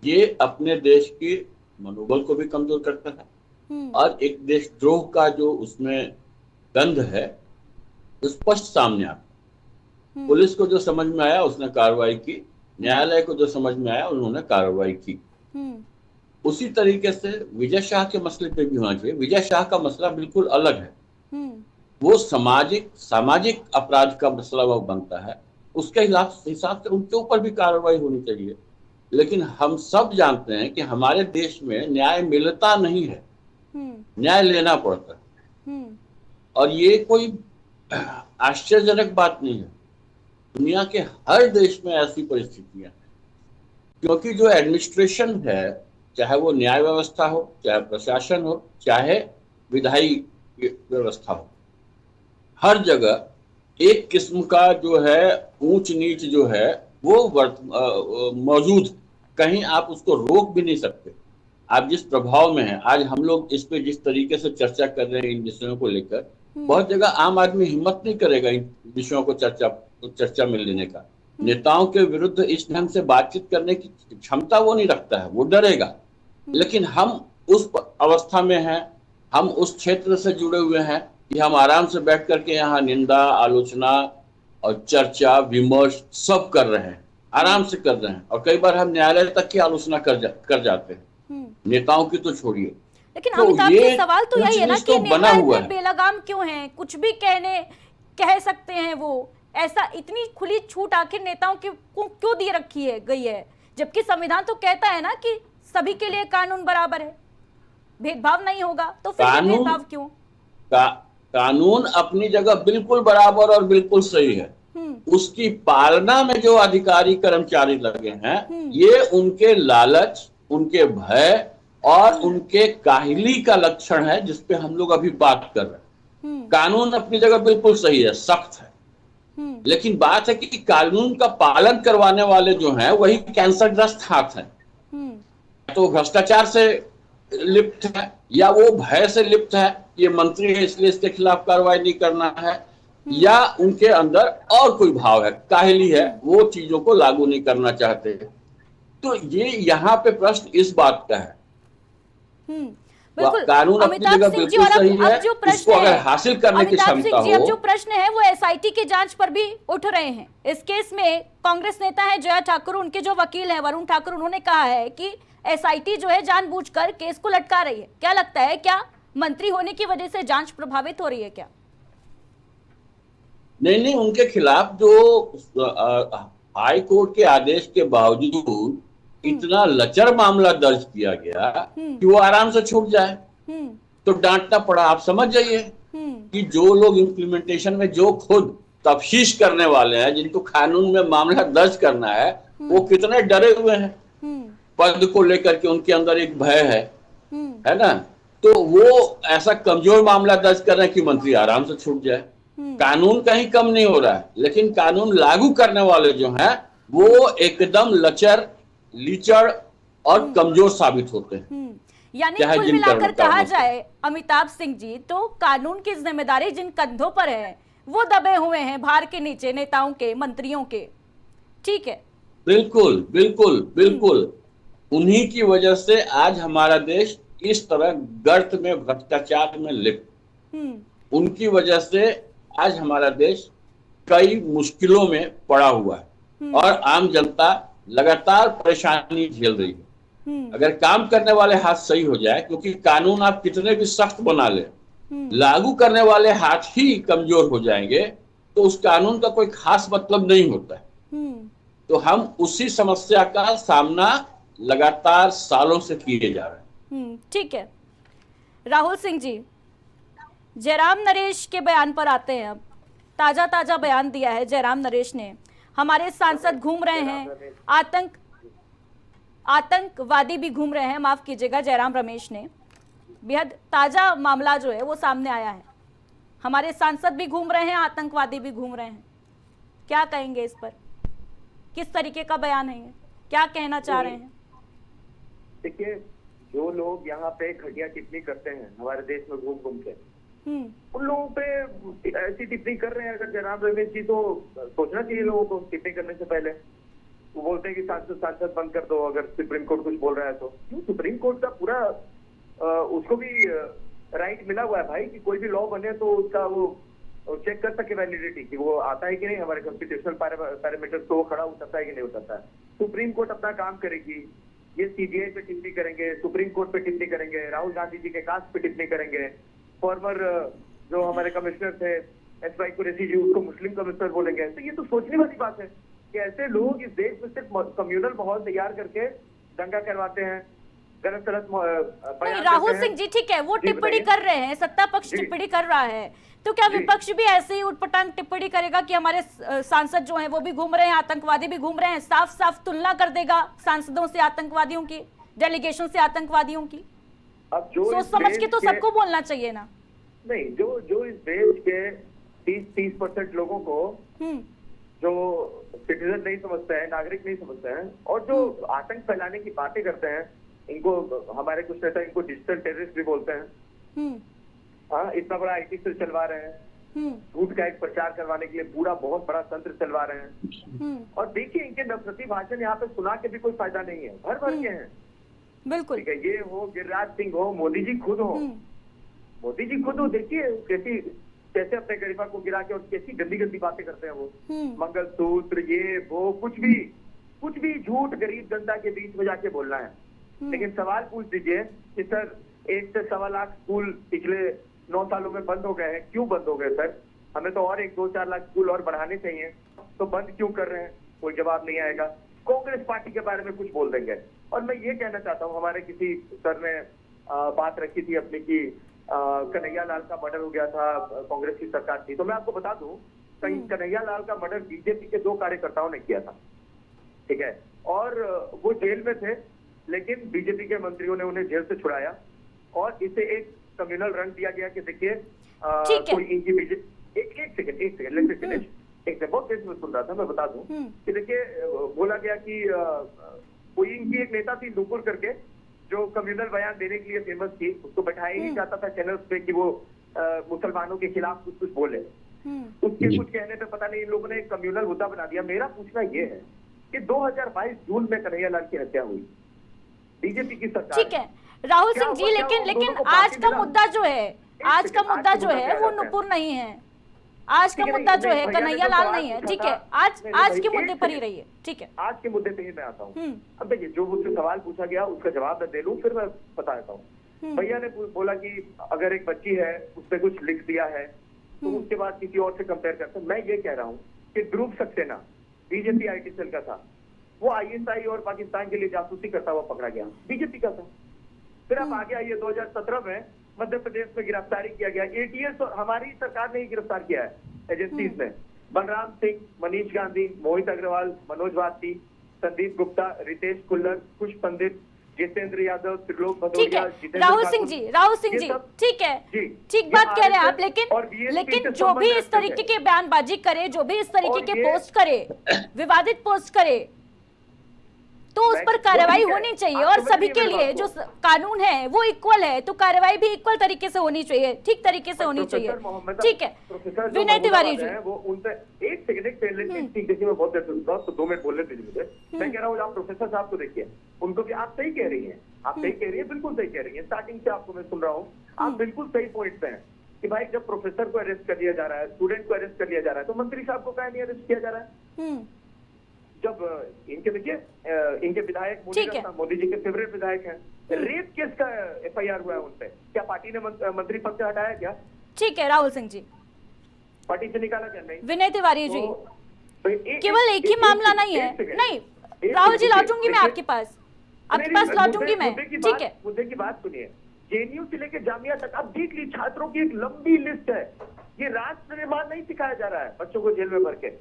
Speaker 6: ये अपने देश की मनोबल को भी कमजोर करता है और एक देशद्रोह का जो उसमें गंध है स्पष्ट सामने आता। पुलिस को जो समझ में आया उसने कार्रवाई की, न्यायालय को जो समझ में आया उन्होंने कार्रवाई की। उसी तरीके से विजय शाह के मसले पे भी होना चाहिए। विजय शाह का मसला बिल्कुल अलग है, वो सामाजिक अपराध का मसला वो बनता है, उसके हिसाब से उनके ऊपर भी कार्रवाई होनी चाहिए। लेकिन हम सब जानते हैं कि हमारे देश में न्याय मिलता नहीं है, न्याय लेना पड़ता है। और ये कोई आश्चर्यजनक बात नहीं है, दुनिया के हर देश में ऐसी परिस्थितियां हैं। क्योंकि जो एडमिनिस्ट्रेशन है, चाहे वो न्याय व्यवस्था हो, चाहे प्रशासन हो, चाहे विधायी व्यवस्था हो, हर जगह एक किस्म का जो है ऊंच नीच जो है वो मौजूद, कहीं आप उसको रोक भी नहीं सकते। आप जिस प्रभाव में हैं, आज हम लोग इस पे जिस तरीके से चर्चा कर रहे हैं इन विषयों को लेकर, बहुत जगह आम आदमी हिम्मत नहीं करेगा इन विषयों को चर्चा में लेने का। नेताओं के विरुद्ध इस ढंग से बातचीत करने की क्षमता वो नहीं रखता है, वो डरेगा। लेकिन हम उस अवस्था में हैं, हम उस क्षेत्र से जुड़े हुए हैं कि हम आराम से बैठ करके यहाँ निंदा, आलोचना और चर्चा विमर्श सब कर रहे हैं, आराम से कर रहे हैं। और कई बार हम न्यायालय तक की आलोचना कर जाते हैं, नेताओं की तो छोड़िए।
Speaker 1: लेकिन अमिताभ जी, सवाल तो यही है ना कि नेता बेलगाम क्यों हैं, कुछ भी कह सकते हैं वो, ऐसा इतनी खुली छूट आखिर नेताओं को क्यों दी रखी है गई है, जबकि संविधान तो कहता है ना कि सभी के लिए कानून बराबर है, भेदभाव नहीं होगा, तो फिर भेदभाव क्यों?
Speaker 6: कानून अपनी जगह बिल्कुल बराबर और बिल्कुल सही है, उसकी पालना में जो अधिकारी कर्मचारी लगे हैं, ये उनके लालच, उनके भय और उनके काहिली का लक्षण है, जिसपे हम लोग अभी बात कर रहे हैं। कानून अपनी जगह बिल्कुल सही है, सख्त है, लेकिन बात है कि कानून का पालन करवाने वाले जो हैं वही कैंसरग्रस्त हाथ हैं। तो भ्रष्टाचार से लिप्त है या वो भय से लिप्त है, ये मंत्री है इसलिए इसके खिलाफ कार्रवाई नहीं करना है, या उनके अंदर और कोई भाव है, काहिली है, वो चीजों को लागू नहीं करना चाहते। तो ये यहाँ पे प्रश्न इस बात का है।
Speaker 1: बिल्कुल,
Speaker 6: कानून अपनी
Speaker 1: अमिताभ
Speaker 6: जगह
Speaker 1: सिंह जी,
Speaker 6: बिल्कुल
Speaker 1: और
Speaker 6: सही है,
Speaker 1: अब जो प्रश्न
Speaker 6: उसको अगर
Speaker 1: है,
Speaker 6: हासिल करने की
Speaker 1: अमिताभ
Speaker 6: क्षमता
Speaker 1: सिंह जी, अब जो
Speaker 6: हो।
Speaker 1: प्रश्न है वो एसआईटी की जांच पर भी उठ रहे हैं। इस केस में कांग्रेस नेता है जया ठाकुर, उनके जो वकील हैं वरुण ठाकुर, उन्होंने कहा है कि एसआईटी जो है जानबूझकर केस को लटका रही है। क्या लगता है, क्या मंत्री होने की वजह से जांच प्रभावित हो रही है क्या?
Speaker 6: नहीं, उनके खिलाफ जो हाई कोर्ट के आदेश के बावजूद इतना लचर मामला दर्ज किया गया कि वो आराम से छूट जाए, तो डांटना पड़ा। आप समझ जाइए कि जो लोग इम्प्लीमेंटेशन में जो खुद तफ्तीश करने वाले हैं, जिनको कानून में मामला दर्ज करना है, वो कितने डरे हुए हैं। पद को लेकर के उनके अंदर एक भय है ना। तो वो ऐसा कमजोर मामला दर्ज कर रहे हैं कि मंत्री आराम से छूट जाए। कानून कहीं कम नहीं हो रहा है, लेकिन कानून लागू करने वाले जो हैं वो एकदम लचर, लीचड़ और कमजोर साबित होते हैं।
Speaker 1: यानी कुल मिलाकर कहा जाए अमिताभ सिंह जी, तो कानून की जिम्मेदारी जिन कंधों पर है वो दबे हुए हैं भार के नीचे, नेताओं के, मंत्रियों के। ठीक है,
Speaker 6: बिल्कुल बिल्कुल बिल्कुल। उन्हीं की वजह से आज हमारा देश इस तरह गर्त में, भ्रष्टाचार में लिप्त, उनकी वजह से आज हमारा देश कई मुश्किलों में पड़ा हुआ है और आम जनता लगातार परेशानी झेल रही है। अगर काम करने वाले हाथ सही हो जाए, क्योंकि कानून आप कितने भी सख्त बना ले, लागू करने वाले हाथ ही कमजोर हो जाएंगे, तो उस कानून का कोई खास मतलब नहीं होता है। तो हम उसी समस्या का सामना लगातार सालों से किए जा रहे हैं।
Speaker 1: ठीक है, राहुल सिंह जी, जयराम नरेश के बयान पर आते हैं। अब ताजा बयान दिया है जयराम नरेश ने। हमारे सांसद घूम रहे हैं, आतंकवादी भी घूम रहे हैं, माफ कीजिएगा, जयराम रमेश ने। बेहद ताजा मामला जो है वो सामने आया है। हमारे सांसद भी घूम रहे हैं, आतंकवादी भी घूम रहे हैं। क्या कहेंगे इस पर? किस तरीके का बयान है ये? क्या कहना चाह रहे हैं?
Speaker 3: देखिए, जो लोग यहाँ पे घटिया टिप्पणी करते हैं हमारे देश में घूम घूम के, उन लोगों पे ऐसी टिप्पणी कर रहे हैं अगर जयराम रमेश जी, तो सोचना चाहिए लोगों को टिप्पणी करने से पहले। वो बोलते हैं कि सांसद बंद कर दो अगर सुप्रीम कोर्ट कुछ बोल रहा है तो। क्यों? सुप्रीम कोर्ट का पूरा उसको भी राइट मिला हुआ है भाई, कि कोई भी लॉ बने तो उसका वो चेक कर सके वैलिडिटी, कि वो आता है कि नहीं, हमारे कॉन्स्टिट्यूशनल पैरामीटर तो वो खड़ा उतरता है कि नहीं उतरता है। सुप्रीम कोर्ट अपना काम करेगी, ये सीबीआई पे टिप्पणी करेंगे, सुप्रीम कोर्ट पे टिप्पणी करेंगे, राहुल गांधी जी के कास्ट पे टिप्पणी करेंगे, फॉर्मर जो हमारे कमिश्नर थे एस वाई कुरैशी जी, उसको मुस्लिम कमिश्नर बोलेंगे। तो ये तो सोचने वाली बात है कि ऐसे लोग इस देश में सिर्फ कम्युनल माहौल तैयार करके दंगा करवाते हैं, गलत
Speaker 1: नहीं, राहुल सिंह जी ठीक है, वो टिप्पणी कर रहे हैं, सत्ता पक्ष टिप्पणी कर रहा है, तो क्या विपक्ष भी ऐसे ही उटपटांग टिप्पणी करेगा कि हमारे सांसद जो हैं वो भी घूम रहे हैं, आतंकवादी भी घूम रहे हैं? साफ साफ तुलना कर देगा सांसदों से आतंकवादियों की, डेलीगेशन से आतंकवादियों की।
Speaker 3: अब जो
Speaker 1: सोच समझ के तो सबको बोलना चाहिए ना।
Speaker 3: नहीं, जो इस देश के 30% लोगों को जो सिटीजन नहीं समझते हैं, नागरिक नहीं समझते हैं, और जो आतंक फैलाने की बातें करते हैं, इनको हमारे कुछ नेता इनको डिजिटल टेररिस्ट भी बोलते हैं। हाँ, इतना बड़ा आईटी सेल चलवा रहे हैं, झूठ का एक प्रचार करवाने के लिए पूरा बहुत बड़ा तंत्र चलवा रहे हैं। और देखिए, इनके नफरती भाषण यहाँ पे सुना के भी कोई फायदा नहीं है, भर भर के हैं।
Speaker 1: बिल्कुल,
Speaker 3: ठीक है, ये हो गिरिराज सिंह हो, मोदी जी खुद हो, मोदी जी खुद हो, देखिए कैसे अपने गरिमा को गिरा के और कैसी गंदी गंदी बातें करते हैं वो। मंगलसूत्र, ये वो, कुछ भी झूठ गरीब जनता के बीच में जाके बोलना है। लेकिन सवाल पूछ दीजिए कि सर 1 से 1.25 लाख स्कूल पिछले 9 सालों में बंद हो गए हैं, क्यों बंद हो गए सर? हमें तो और 1-2-4 लाख स्कूल और बढ़ाने चाहिए, तो बंद क्यों कर रहे हैं? कोई जवाब नहीं आएगा। कांग्रेस पार्टी के बारे में कुछ बोल देंगे। और मैं ये कहना चाहता हूँ, हमारे किसी सर ने बात रखी थी अपनी की कन्हैया लाल का मर्डर हो गया था, कांग्रेस की सरकार थी, तो मैं आपको बता दूं कन्हैया लाल का मर्डर बीजेपी के 2 कार्यकर्ताओं ने किया था, ठीक है, और वो जेल में थे, लेकिन बीजेपी के मंत्रियों ने उन्हें जेल से छुड़ाया और इसे एक कम्युनल रंग दिया गया कि देखिए कोई इनकी बीजेपी एक सेकंड लेट मी फिनिश। एक बहुत तेज में सुन रहा था, मैं बता दूं कि देखिए बोला गया कि कोई इनकी एक नेता थी नूपुर करके, जो कम्युनल बयान देने के लिए फेमस थी, उसको बैठाया ही नहीं जाता था चैनल्स पे कि वो मुसलमानों के खिलाफ कुछ कुछ बोले। उसके कुछ कहने पे पता नहीं इन लोगों ने एक कम्युनल मुद्दा बना दिया। मेरा पूछना ये है कि 2022 जून में कन्हैया लाल की हत्या हुई, बीजेपी की सरकार,
Speaker 1: ठीक है राहुल सिंह जी, लेकिन आज का मुद्दा जो है, आज का मुद्दा जो है वो नुपुर नहीं है, आज का मुद्दा जो है कन्हैया लाल नहीं है, ठीक है, आज के मुद्दे पर ही रहिए, ठीक है,
Speaker 3: आज के मुद्दे पे ही मैं आता हूँ। अब देखिए जो मुझसे सवाल पूछा गया उसका जवाब मैं दे लूं, फिर मैं बता देता हूँ। भैया ने बोला कि अगर एक बच्ची है उसने कुछ लिख दिया है तो उसके बाद किसी और से कंपेयर करते हैं। मैं ये कह रहा हूँ कि ध्रुव सक्सेना बीजेपी IT सेल का था, वो ISI और पाकिस्तान के लिए जासूसी करता हुआ पकड़ा गया, बीजेपी का था। फिर आप आगे आइए 2017 में मध्य प्रदेश में गिरफ्तारी किया गया, ATS और हमारी सरकार ने ही गिरफ्तार किया है एजेंसीज ने, बलराम सिंह, मनीष गांधी, मोहित अग्रवाल, मनोज वाती, संदीप गुप्ता, रितेश कुल्लर, कुश पंडित, जितेंद्र यादव, त्रिलोक
Speaker 1: ठीक है
Speaker 3: भदौरिया,
Speaker 1: राहुल सिंह जी, ठीक है, ठीक बात कह रहे हैं आप, लेकिन जो भी इस तरीके की बयानबाजी करे, जो भी इस तरीके के पोस्ट करे, विवादित पोस्ट करे, तो उस पर कार्रवाई होनी चाहिए। और सभी के लिए जो कानून है वो इक्वल है, तो कार्रवाई भी इक्वल तरीके से होनी चाहिए, ठीक तरीके से होनी चाहिए, ठीक है। विनय तिवारी जी,
Speaker 3: वो उनसे एक सेकंड देखिए, मैं बहुत देर से 2 मिनट बोलने दीजिए मुझे। मैं कह रहा हूँ आप प्रोफेसर साहब को देखिए, उनको कि आप सही कह रही हैं, आप सही कह रही हैं, बिल्कुल सही कह रही हैं, स्टार्टिंग से आपको मैं सुन रहा हूँ, आप बिल्कुल सही पॉइंट पे हैं कि भाई जब प्रोफेसर को अरेस्ट कर लिया जा रहा है, स्टूडेंट को अरेस्ट कर लिया जा रहा है, तो मंत्री साहब को काहे नहीं अरेस्ट किया जा रहा है? जब इनके देखिए इनके विधायक मोदी जी के फेवरेट विधायक हैं, रेप केस का FIR हुआ है उनपे, क्या पार्टी ने मंत्री पद से हटाया क्या?
Speaker 1: ठीक है राहुल सिंह जी,
Speaker 3: पार्टी से निकाला क्या? नहीं।
Speaker 1: विनय तिवारी जी, केवल एक ही मामला नहीं है, नहीं राहुल जी लौटूंगी मैं आपके पास लौटूंगी मैं, ठीक है।
Speaker 3: मुद्दे की बात सुनिए, JNU से लेकर जामिया तक आप देख ली, छात्रों की एक लंबी लिस्ट है। ये राष्ट्र निर्माण नहीं सिखाया जा रहा है बच्चों को जेल में भर के।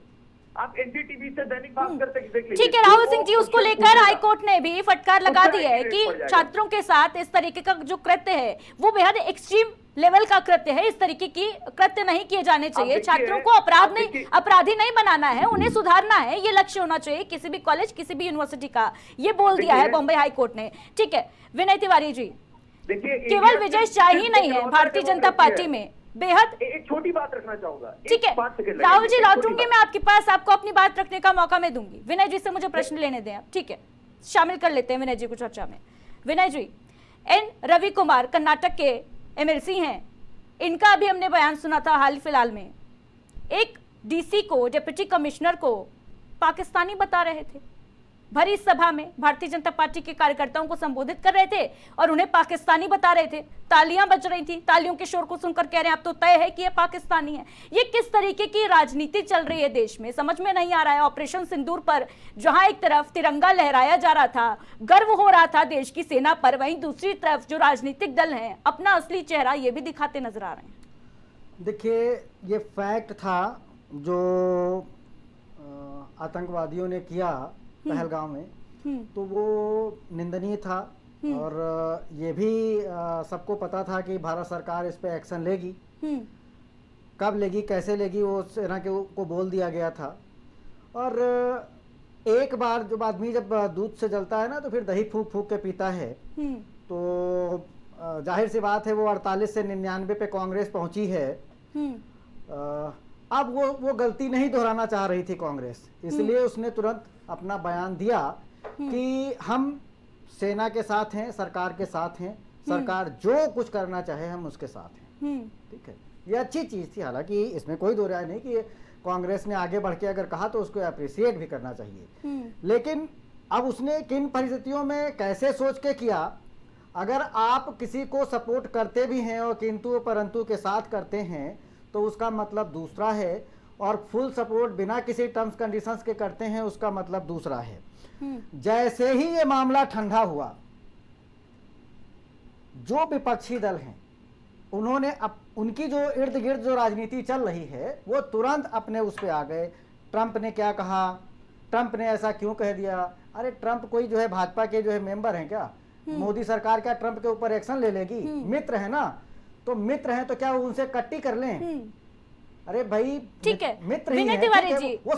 Speaker 3: आप NDTV से दैनिक भास्कर तक देख लीजिए।
Speaker 1: ठीक है राहुल सिंह जी, उसको लेकर हाईकोर्ट ने भी फटकार लगा दी है कि छात्रों के साथ इस तरीके का जो कृत्य है वो बेहद एक्सट्रीम लेवल का कृत्य है, इस तरीके की कृत्य नहीं किए जाने चाहिए। छात्रों को अपराधी नहीं बनाना है, उन्हें सुधारना है, ये लक्ष्य होना चाहिए किसी भी कॉलेज, किसी भी यूनिवर्सिटी का, ये बोल दिया है बॉम्बे हाईकोर्ट ने, ठीक है। विनय तिवारी जी, केवल विजय शाह ही नहीं है भारतीय जनता पार्टी में, बेहद
Speaker 3: एक छोटी बात रखना चाहूंगा,
Speaker 1: ठीक है राहुल जी लौटूंगी मैं आपके पास, आपको अपनी बात रखने का मौका मैं दूंगी। विनय जी से मुझे प्रश्न लेने दें आप, ठीक है, शामिल कर लेते हैं विनय जी को चर्चा में। विनय जी, N रवि कुमार कर्नाटक के MLC हैं, इनका अभी हमने बयान सुना था हाल फिलहाल में, एक DC को, डिप्टी कमिश्नर को पाकिस्तानी बता रहे थे, भरी सभा में भारतीय जनता पार्टी के कार्यकर्ताओं को संबोधित कर रहे थे और उन्हें पाकिस्तानी बता रहे थे, तालियां बज रही थी, तालियों के शोर को सुनकर कह रहे हैं अब तो तय है कि ये पाकिस्तानी है। ये किस तरीके की राजनीति चल रही है देश में, समझ में नहीं आ रहा है। ऑपरेशन सिंदूर पर जहां एक तरफ तिरंगा लहराया जा रहा था, गर्व हो रहा था देश की सेना पर, वहीं दूसरी तरफ जो राजनीतिक दल हैं अपना असली चेहरा ये भी दिखाते नजर आ रहे हैं।
Speaker 4: देखिए ये फैक्ट था जो आतंकवादियों ने किया पहलगाम में, तो वो निंदनीय था और ये भी सबको पता था कि भारत सरकार इस पे एक्शन लेगी। कब लेगी, कैसे लेगी, वो सेना को बोल दिया गया था। और एक बार जब आदमी जब दूध से जलता है ना तो फिर दही फूंक फूंक के पीता है, तो जाहिर सी बात है वो 48 से 99 पे कांग्रेस पहुंची है। अब वो गलती नहीं दोहराना चाह रही थी कांग्रेस, इसलिए उसने तुरंत अपना बयान दिया कि हम सेना के साथ हैं, सरकार के साथ हैं, सरकार जो कुछ करना चाहे हम उसके साथ हैं। ठीक है, ये अच्छी चीज थी, हालांकि इसमें कोई दो राय नहीं कि कांग्रेस ने आगे बढ़ के अगर कहा तो उसको अप्रिशिएट भी करना चाहिए। लेकिन अब उसने किन परिस्थितियों में कैसे सोच के किया, अगर आप किसी को सपोर्ट करते भी हैं और किंतु परंतु के साथ करते हैं तो उसका मतलब दूसरा है, और फुल सपोर्ट बिना किसी टर्म्स कंडीशंस के करते हैं उसका मतलब दूसरा है। जैसे ही ये मामला ठंडा हुआ, जो विपक्षी दल हैं उन्होंने उनकी जो इर्द गिर्द जो राजनीति चल रही है वो तुरंत अपने उस पे आ गए। ट्रंप ने क्या कहा, ट्रंप ने ऐसा क्यों कह दिया। अरे ट्रंप कोई जो है भाजपा के जो है मेंबर हैं क्या? मोदी सरकार क्या ट्रंप के ऊपर एक्शन ले लेगी? मित्र है ना, तो मित्र हैं तो क्या वो उनसे कट्टी कर लें? अरे भाई
Speaker 1: ठीक है
Speaker 4: मित्र ही
Speaker 1: विनय
Speaker 4: हैं,
Speaker 1: तिवारी
Speaker 4: ठीक है,
Speaker 1: जी,
Speaker 4: वो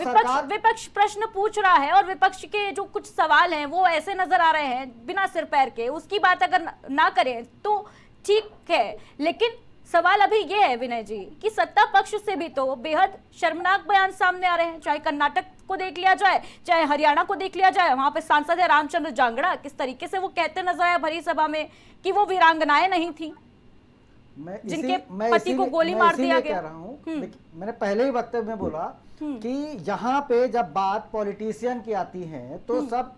Speaker 1: विपक्ष प्रश्न पूछ रहा है और विपक्ष के जो कुछ सवाल हैं वो ऐसे नजर आ रहे हैं बिना सिर पैर के, उसकी बात अगर ना करें तो ठीक है। लेकिन सवाल अभी ये है विनय जी कि सत्ता पक्ष से भी तो बेहद शर्मनाक बयान सामने आ रहे हैं। चाहे कर्नाटक को देख लिया जाए, चाहे हरियाणा को देख लिया जाए, वहां पे सांसद है रामचंद्र जांगड़ा, किस तरीके से वो कहते नजर आया भरी सभा में कि वो वीरांगनाएं नहीं थी जिनके पति को गोली मार दिया गया।
Speaker 4: कह रहा हूँ, मैंने पहले ही वक्तव्य में बोला कि यहाँ पे जब बात पॉलिटिशियन की आती है तो सब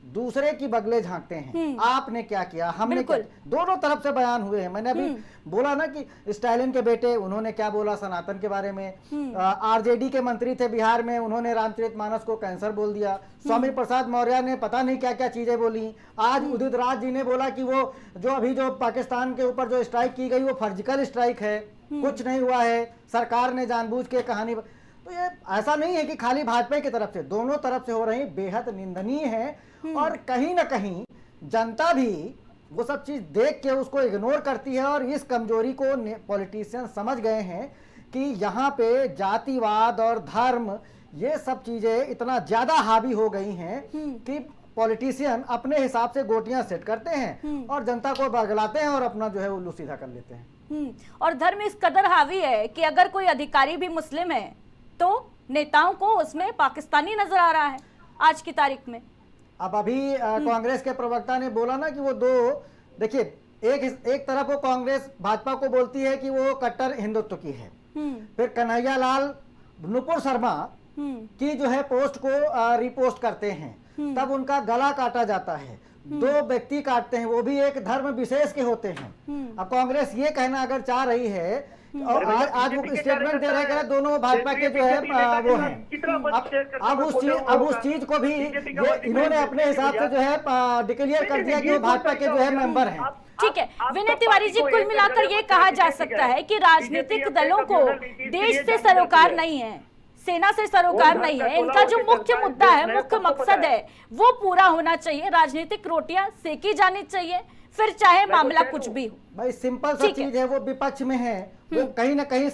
Speaker 4: दूसरे की बगले झांकते हैं। आपने क्या किया, हमने क्या, दोनों तरफ से बयान हुए हैं। मैंने अभी बोला ना कि स्टालिन के बेटे उन्होंने क्या बोला सनातन के बारे में, आरजेडी के मंत्री थे बिहार में, उन्होंने रामचरितमानस को कैंसर बोल दिया। स्वामी प्रसाद मौर्य ने पता नहीं क्या क्या चीजें बोली। आज उदित राज जी ने बोला कि वो जो अभी जो पाकिस्तान के ऊपर जो स्ट्राइक की गई वो सर्जिकल स्ट्राइक है, कुछ नहीं हुआ है, सरकार ने जानबूझ के कहानी। तो ये ऐसा नहीं है कि खाली भाजपा की तरफ से, दोनों तरफ से हो रही, बेहद निंदनीय है। और कहीं ना कहीं जनता भी वो सब चीज देख के उसको इग्नोर करती है और इस कमजोरी को पॉलिटिशियन समझ गए हैं कि यहाँ पे जातिवाद और धर्म ये सब चीजें इतना ज्यादा हावी हो गई हैं कि पॉलिटिशियन अपने हिसाब से गोटियां सेट करते हैं और जनता को बगलाते हैं और अपना जो है उल्लू सीधा कर लेते हैं।
Speaker 1: और धर्म इस कदर हावी है कि अगर कोई अधिकारी भी मुस्लिम है तो नेताओं को उसमें पाकिस्तानी नजर आ रहा है आज की तारीख में।
Speaker 4: अब अभी कांग्रेस के प्रवक्ता ने बोला ना कि वो दो, देखिए एक तरफ वो कांग्रेस भाजपा को बोलती है कि वो कट्टर हिंदुत्व की है, फिर कन्हैया लाल नुपुर शर्मा की जो है पोस्ट को रिपोस्ट करते हैं, तब उनका गला काटा जाता है। दो व्यक्ति काटते हैं, वो भी एक धर्म विशेष के होते हैं। अब कांग्रेस ये कहना अगर चाह रही है और आज वो स्टेटमेंट दे रहे हैं दोनों भाजपा के जो है वो हैं, अब उस चीज को भी ये इन्होंने अपने हिसाब से जो है डिक्लेयर कर दिया कि वो भाजपा के जो है मेंबर हैं।
Speaker 1: ठीक है विनय तिवारी जी, कुल मिलाकर ये कहा जा सकता है कि राजनीतिक दलों को देश से सरोकार नहीं है, सेना से सरोकार नहीं है। इनका जो मुख्य मुद्दा है, मुख्य मकसद है वो पूरा होना चाहिए। राजनीतिक रोटियां सेकी जानी चाहिए, फिर चाहे मामला कुछ भी हो।
Speaker 4: भाई सिंपल सा चीज है, वो विपक्ष में है, वो कहीं ना कहीं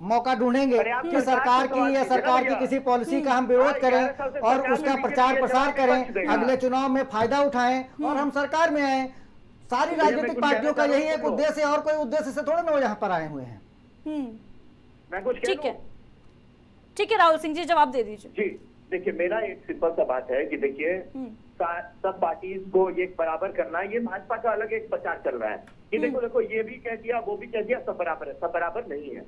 Speaker 4: मौका ढूंढेंगे कि सरकार की या सरकार की किसी पॉलिसी का हम विरोध करें और उसका प्रचार प्रसार करें, अगले चुनाव में फायदा उठाएं और हम सरकार में आए। सारी राजनीतिक पार्टियों का यही एक उद्देश्य है और कोई उद्देश्य से थोड़ा ना वो यहाँ पर आए हुए हैं।
Speaker 1: ठीक है राहुल सिंह जी जवाब दे दीजिए।
Speaker 3: जी देखिए, मेरा एक सिंपल सा बात है कि देखिए सब पार्टीज को ये बराबर करना है, ये भाजपा का अलग एक प्रचार चल रहा है कि देखो ये भी कह दिया वो भी कह दिया सब बराबर है, सब बराबर नहीं है।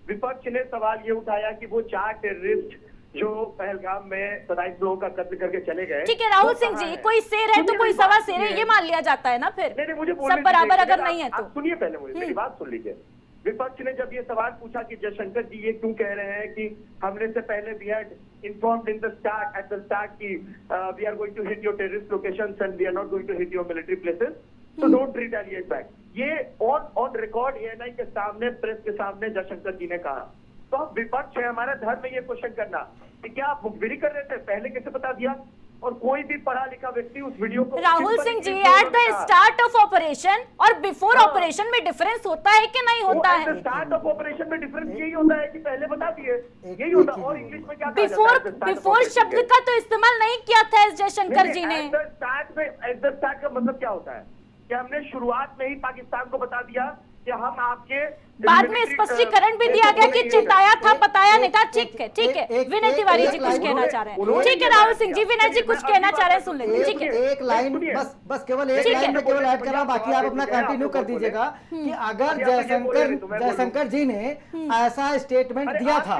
Speaker 3: विपक्ष ने सवाल ये उठाया कि वो 4 टेररिस्ट जो पहलगाम में 27 लोगों का कत्ल करके चले गए।
Speaker 1: ठीक है राहुल सिंह जी, कोई शेर है तो कोई सवा शेर है, ये मान लिया जाता है ना फिर?
Speaker 3: नहीं मुझे
Speaker 1: सब बराबर अगर नहीं है तो
Speaker 3: सुनिए, पहले मुझे मेरी बात सुन लीजिए। विपक्ष ने जब ये सवाल पूछा कि जयशंकर जी ये क्यों कह रहे हैं कि हमने से पहले we had informed in the start at the start कि we are going to hit your terrorist locations and we are not going to hit your military places, so don't retaliate back. ये on record ANI के सामने, press के सामने जयशंकर जी ने कहा। तो अब विपक्ष है, हमारा धर्म में ये क्वेश्चन करना कि क्या आप मुखबिरी कर रहे थे, पहले कैसे बता दिया? और कोई भी पढ़ा लिखा व्यक्ति उस वीडियो को,
Speaker 1: Rahul Singh ji, at the start of operation और बिफोर ऑपरेशन में डिफरेंस होता है कि नहीं होता है?
Speaker 3: स्टार्ट ऑफ ऑपरेशन में डिफरेंस यही होता है कि पहले बता दिए, यही होता है। और इंग्लिश में क्या
Speaker 1: बिफोर शब्द का तो इस्तेमाल नहीं किया था जयशंकर जी ने।
Speaker 3: एट द स्टार्ट का मतलब क्या होता है कि हमने शुरुआत में ही पाकिस्तान को बता दिया कि हम आपके,
Speaker 1: बाद में स्पष्टीकरण भी दिया गया कि चिताया था, बताया नहीं था। ठीक है विनय तिवारी जी कुछ कहना चाह रहे हैं। ठीक है राहुल सिंह जी, विनय जी कुछ कहना चाह रहे हैं, सुन लेंगे। ठीक है,
Speaker 4: एक लाइन बस केवल एक लाइन में केवल ऐड करा, बाकी आप अपना कंटिन्यू कर दीजिएगा कि अगर जयशंकर जी ने ऐसा स्टेटमेंट दिया था,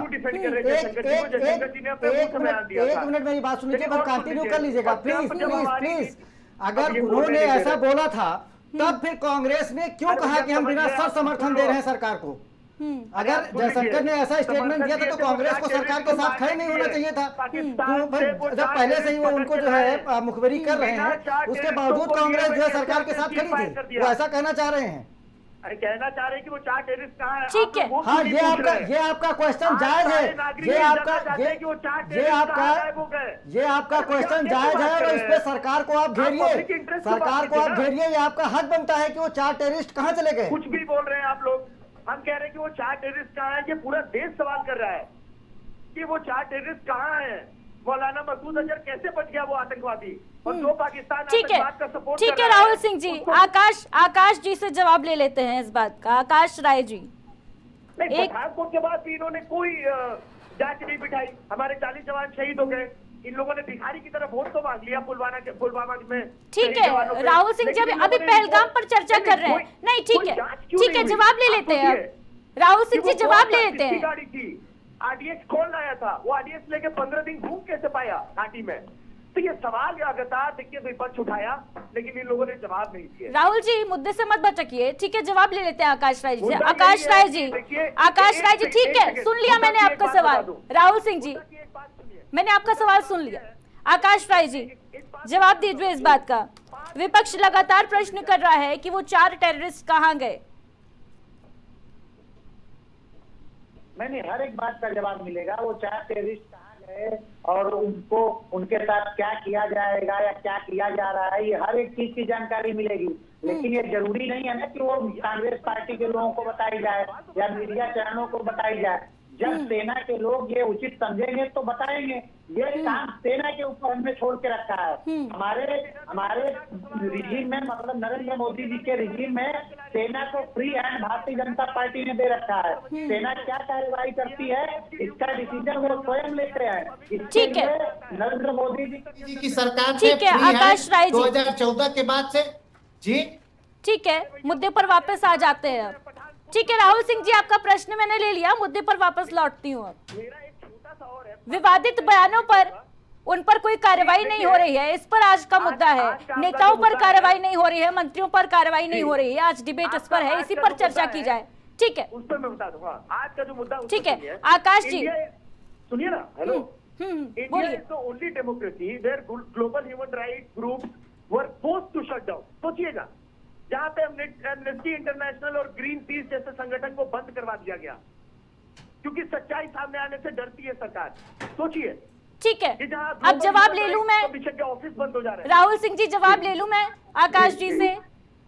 Speaker 4: एक मिनट मेरी बात सुन लीजिए, बस कंटिन्यू कर लीजिएगा प्लीज। अगर उन्होंने ऐसा बोला था तब फिर कांग्रेस ने क्यों कहा कि हम बिना सब समर्थन दे रहे हैं सरकार को? अगर जयशंकर ने ऐसा स्टेटमेंट दिया था तो कांग्रेस को सरकार के साथ खड़े नहीं होना चाहिए था। जब पहले से ही वो उनको जो है मुखबिरी कर रहे हैं, उसके बावजूद कांग्रेस जो है सरकार के साथ खड़ी थी, वो ऐसा कहना चाह रहे हैं।
Speaker 3: अरे कहना चाह रहे हैं कि वो 4 टेररिस्ट कहाँ है?
Speaker 1: ठीक है।
Speaker 3: आप लोग वो
Speaker 4: हाँ,
Speaker 3: क्यों नहीं पूछ रहे?
Speaker 4: ये आपका क्वेश्चन जायज है। ये आपका क्वेश्चन जायज है, और इस पे सरकार को आप घेरिए, सरकार को आप घेरिए। ये आपका हक बनता है कि वो 4 टेररिस्ट कहाँ चले गए।
Speaker 3: कुछ भी बोल रहे हैं आप लोग। हम कह रहे हैं कि वो 4 टेररिस्ट कहाँ है। ये पूरा देश सवाल कर रहा है कि वो 4 टेररिस्ट कहाँ है। मौलाना मसूद अजहर कैसे बच गया वो आतंकवादी, और जो पाकिस्तान
Speaker 1: ठीक है,
Speaker 3: आतंकवाद का सपोर्ट
Speaker 1: ठीक
Speaker 3: कर
Speaker 1: है
Speaker 3: रहा
Speaker 1: राहुल सिंह जी। आकाश जी से जवाब ले लेते हैं इस बात का। आकाश राय जी,
Speaker 3: नहीं,
Speaker 1: एक-
Speaker 3: पठानकोट के बाद भी इन्होंने कोई जांच नहीं बिठाई। हमारे 40 जवान शहीद हो गए। इन लोगों ने भिखारी की तरफ वोट तो मांग लिया पुलवामा में।
Speaker 1: ठीक
Speaker 3: शहीद जवानों
Speaker 1: है
Speaker 3: पे।
Speaker 1: राहुल सिंह जी,
Speaker 3: लेकिन इन
Speaker 1: अभी
Speaker 3: लोगों ने
Speaker 1: पहलगाम पर चर्चा कर रहे हैं। नहीं ठीक है, ठीक है, जवाब ले लेते हैं अब। राहुल सिंह जी जवाब ले लेते हैं।
Speaker 3: गाड़ी थी, आरडीएक्स खोल लाया था, वो आरडीएक्स लेके 15 दिन घूम कैसे पाया घाटी में? तो ये सवाल लगातार देखिए विपक्ष उठाया, लेकिन इन लोगों ने जवाब नहीं दिए।
Speaker 1: राहुल जी मुद्दे से मत भटकिए, ठीक है, जवाब ले लेते हैं आकाश राय जी से।
Speaker 3: मुद्दा
Speaker 1: आकाश
Speaker 3: यही
Speaker 1: राय
Speaker 3: है
Speaker 1: जी,
Speaker 3: कि देखिए,
Speaker 1: आकाश राय जी,
Speaker 3: एक
Speaker 1: ठीक है,
Speaker 3: सेकंड,
Speaker 1: सुन लिया
Speaker 3: मुद्दा
Speaker 1: मैंने
Speaker 3: की एक
Speaker 1: आपका
Speaker 3: बात
Speaker 1: सवाल।
Speaker 3: बता दूं।
Speaker 1: राहुल सिंह जी,
Speaker 3: मुद्दा की एक बात सुनिए।
Speaker 1: मैंने आपका सवाल सुन लिया। आकाश राय जी जवाब दीजिए इस बात का। विपक्ष लगातार प्रश्न कर रहा है कि वो 4 टेररिस्ट कहाँ गए।
Speaker 5: नहीं, हर एक बात का जवाब मिलेगा। वो 4 टेररिस्ट कहाँ गए और उनको उनके साथ क्या किया जाएगा या क्या किया जा रहा है, ये हर एक चीज की जानकारी मिलेगी। लेकिन ये जरूरी नहीं है ना कि वो कांग्रेस पार्टी के लोगों को बताई जाए या मीडिया चैनलों को बताई जाए। जब सेना के लोग ये उचित समझेंगे तो बताएंगे। ये काम सेना के ऊपर हमने छोड़ के रखा है। हमारे रिजीम में, मतलब नरेंद्र मोदी जी के रिजीम में सेना को free hand Bharatiya Janata party ने दे रखा है। सेना क्या कार्रवाई करती है इसका डिसीजन वो स्वयं लेते हैं।
Speaker 1: ठीक है।
Speaker 5: नरेंद्र मोदी जी की सरकार ने
Speaker 1: ठीक है,
Speaker 5: free hand
Speaker 1: आकाश राय जी।
Speaker 5: 2014 के बाद से जी
Speaker 1: ठीक है, मुद्दे पर वापस आ जाते हैं अब। ठीक है राहुल सिंह जी, आपका प्रश्न मैंने ले लिया, मुद्दे पर वापस लौटती हूँ अब।
Speaker 3: मेरा एक छोटा सा और है,
Speaker 1: विवादित बयानों पर उन पर कोई कार्रवाई नहीं हो रही है, इस पर आज का मुद्दा है। नेताओं पर कार्रवाई नहीं हो रही है, मंत्रियों पर कार्रवाई नहीं हो रही है, आज डिबेट इस पर है, इसी पर चर्चा की जाए। ठीक है,
Speaker 3: उस पर मैं बता दूंगा। आज का जो मुद्दा उस
Speaker 1: ठीक
Speaker 3: पर
Speaker 1: है,
Speaker 3: नहीं
Speaker 1: आकाश जी।
Speaker 3: सुनिए ना, हेलो। India
Speaker 1: बोलिए।
Speaker 3: is the only democracy where global human rights groups were forced to shut down. सोचिएगा, जहां पे एमनेस्टी इंटरनेशनल और ग्रीन पीस जैसे संगठन को बंद करवा दिया गया, क्योंकि सच्चाई सामने आने से डरती है सरकार। सोचिए
Speaker 1: ठीक है,
Speaker 3: कि जहां
Speaker 1: अब जवाब ले लूं मैं।
Speaker 3: कमीशन के ऑफिस बंद हो जा रहे हैं।
Speaker 1: राहुल सिंह जी जवाब ले लूं मैं आकाश जी से।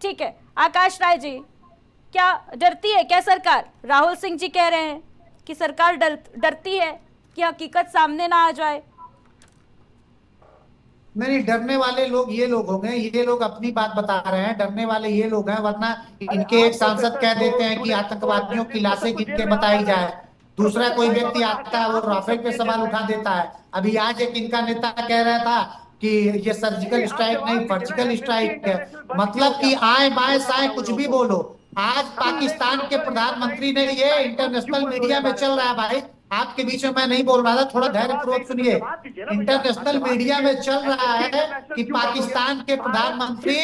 Speaker 1: ठीक है, आकाश राय जी, क्या डरती है क्या सरकार? राहुल सिंह जी कह रहे हैं कि सरकार डरती है कि हकीकत सामने ना आ जाए।
Speaker 5: नहीं, डरने वाले लोग ये लोग होंगे, ये लोग अपनी बात बता रहे हैं। डरने वाले ये लोग हैं, वरना इनके एक सांसद कह देते हैं कि आतंकवादियों की लाशें गिन के बताई जाए, दूसरा कोई व्यक्ति आता है वो राफेल पे सवाल उठा देता है। अभी आज एक इनका नेता कह रहा था कि ये सर्जिकल स्ट्राइक नहीं सर्जिकल स्ट्राइक है, मतलब कि आए बाएं साए कुछ भी बोलो। आज पाकिस्तान के प्रधानमंत्री ने, ये इंटरनेशनल मीडिया में चल रहा है भाई, आपके बीच में मैं नहीं बोल रहा था, थोड़ा धैर्यपूर्वक सुनिए। इंटरनेशनल मीडिया में चल रहा है कि पाकिस्तान के प्रधानमंत्री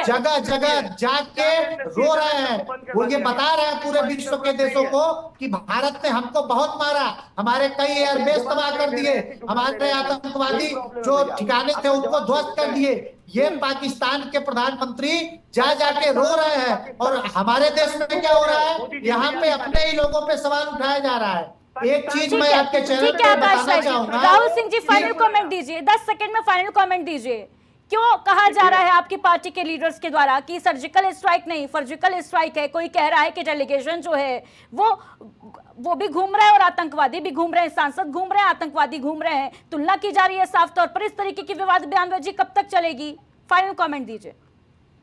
Speaker 5: जगह जगह जाके रो रहे हैं। वो ये बता रहे हैं पूरे विश्व के देशों को कि भारत ने हमको बहुत मारा, हमारे कई एयरबेस तबाह कर दिए, हमारे आतंकवादी जो ठिकाने थे उनको ध्वस्त कर दिए। ये पाकिस्तान के प्रधानमंत्री जा जाके रो रहे हैं। और हमारे देश में क्या हो रहा है, यहाँ पे अपने ही लोगों पे सवाल उठाया जा रहा है। एक चीज मैं आपके चैनल पे बताना चाहूंगा।
Speaker 1: राहुल सिंह जी फाइनल कमेंट दीजिए, 10 सेकंड में फाइनल कमेंट दीजिए। क्यों कहा जा रहा है आपकी पार्टी के लीडर्स के द्वारा कि सर्जिकल स्ट्राइक नहीं सर्जिकल स्ट्राइक है? कोई कह रहा है कि डेलीगेशन जो है वो भी घूम रहा है और आतंकवादी भी घूम रहे हैं, सांसद घूम रहे हैं, आतंकवादी घूम रहे हैं, तुलना की जा रही है साफ तौर पर। इस तरीके की विवाद बयानबाजी कब तक चलेगी? फाइनल कमेंट दीजिए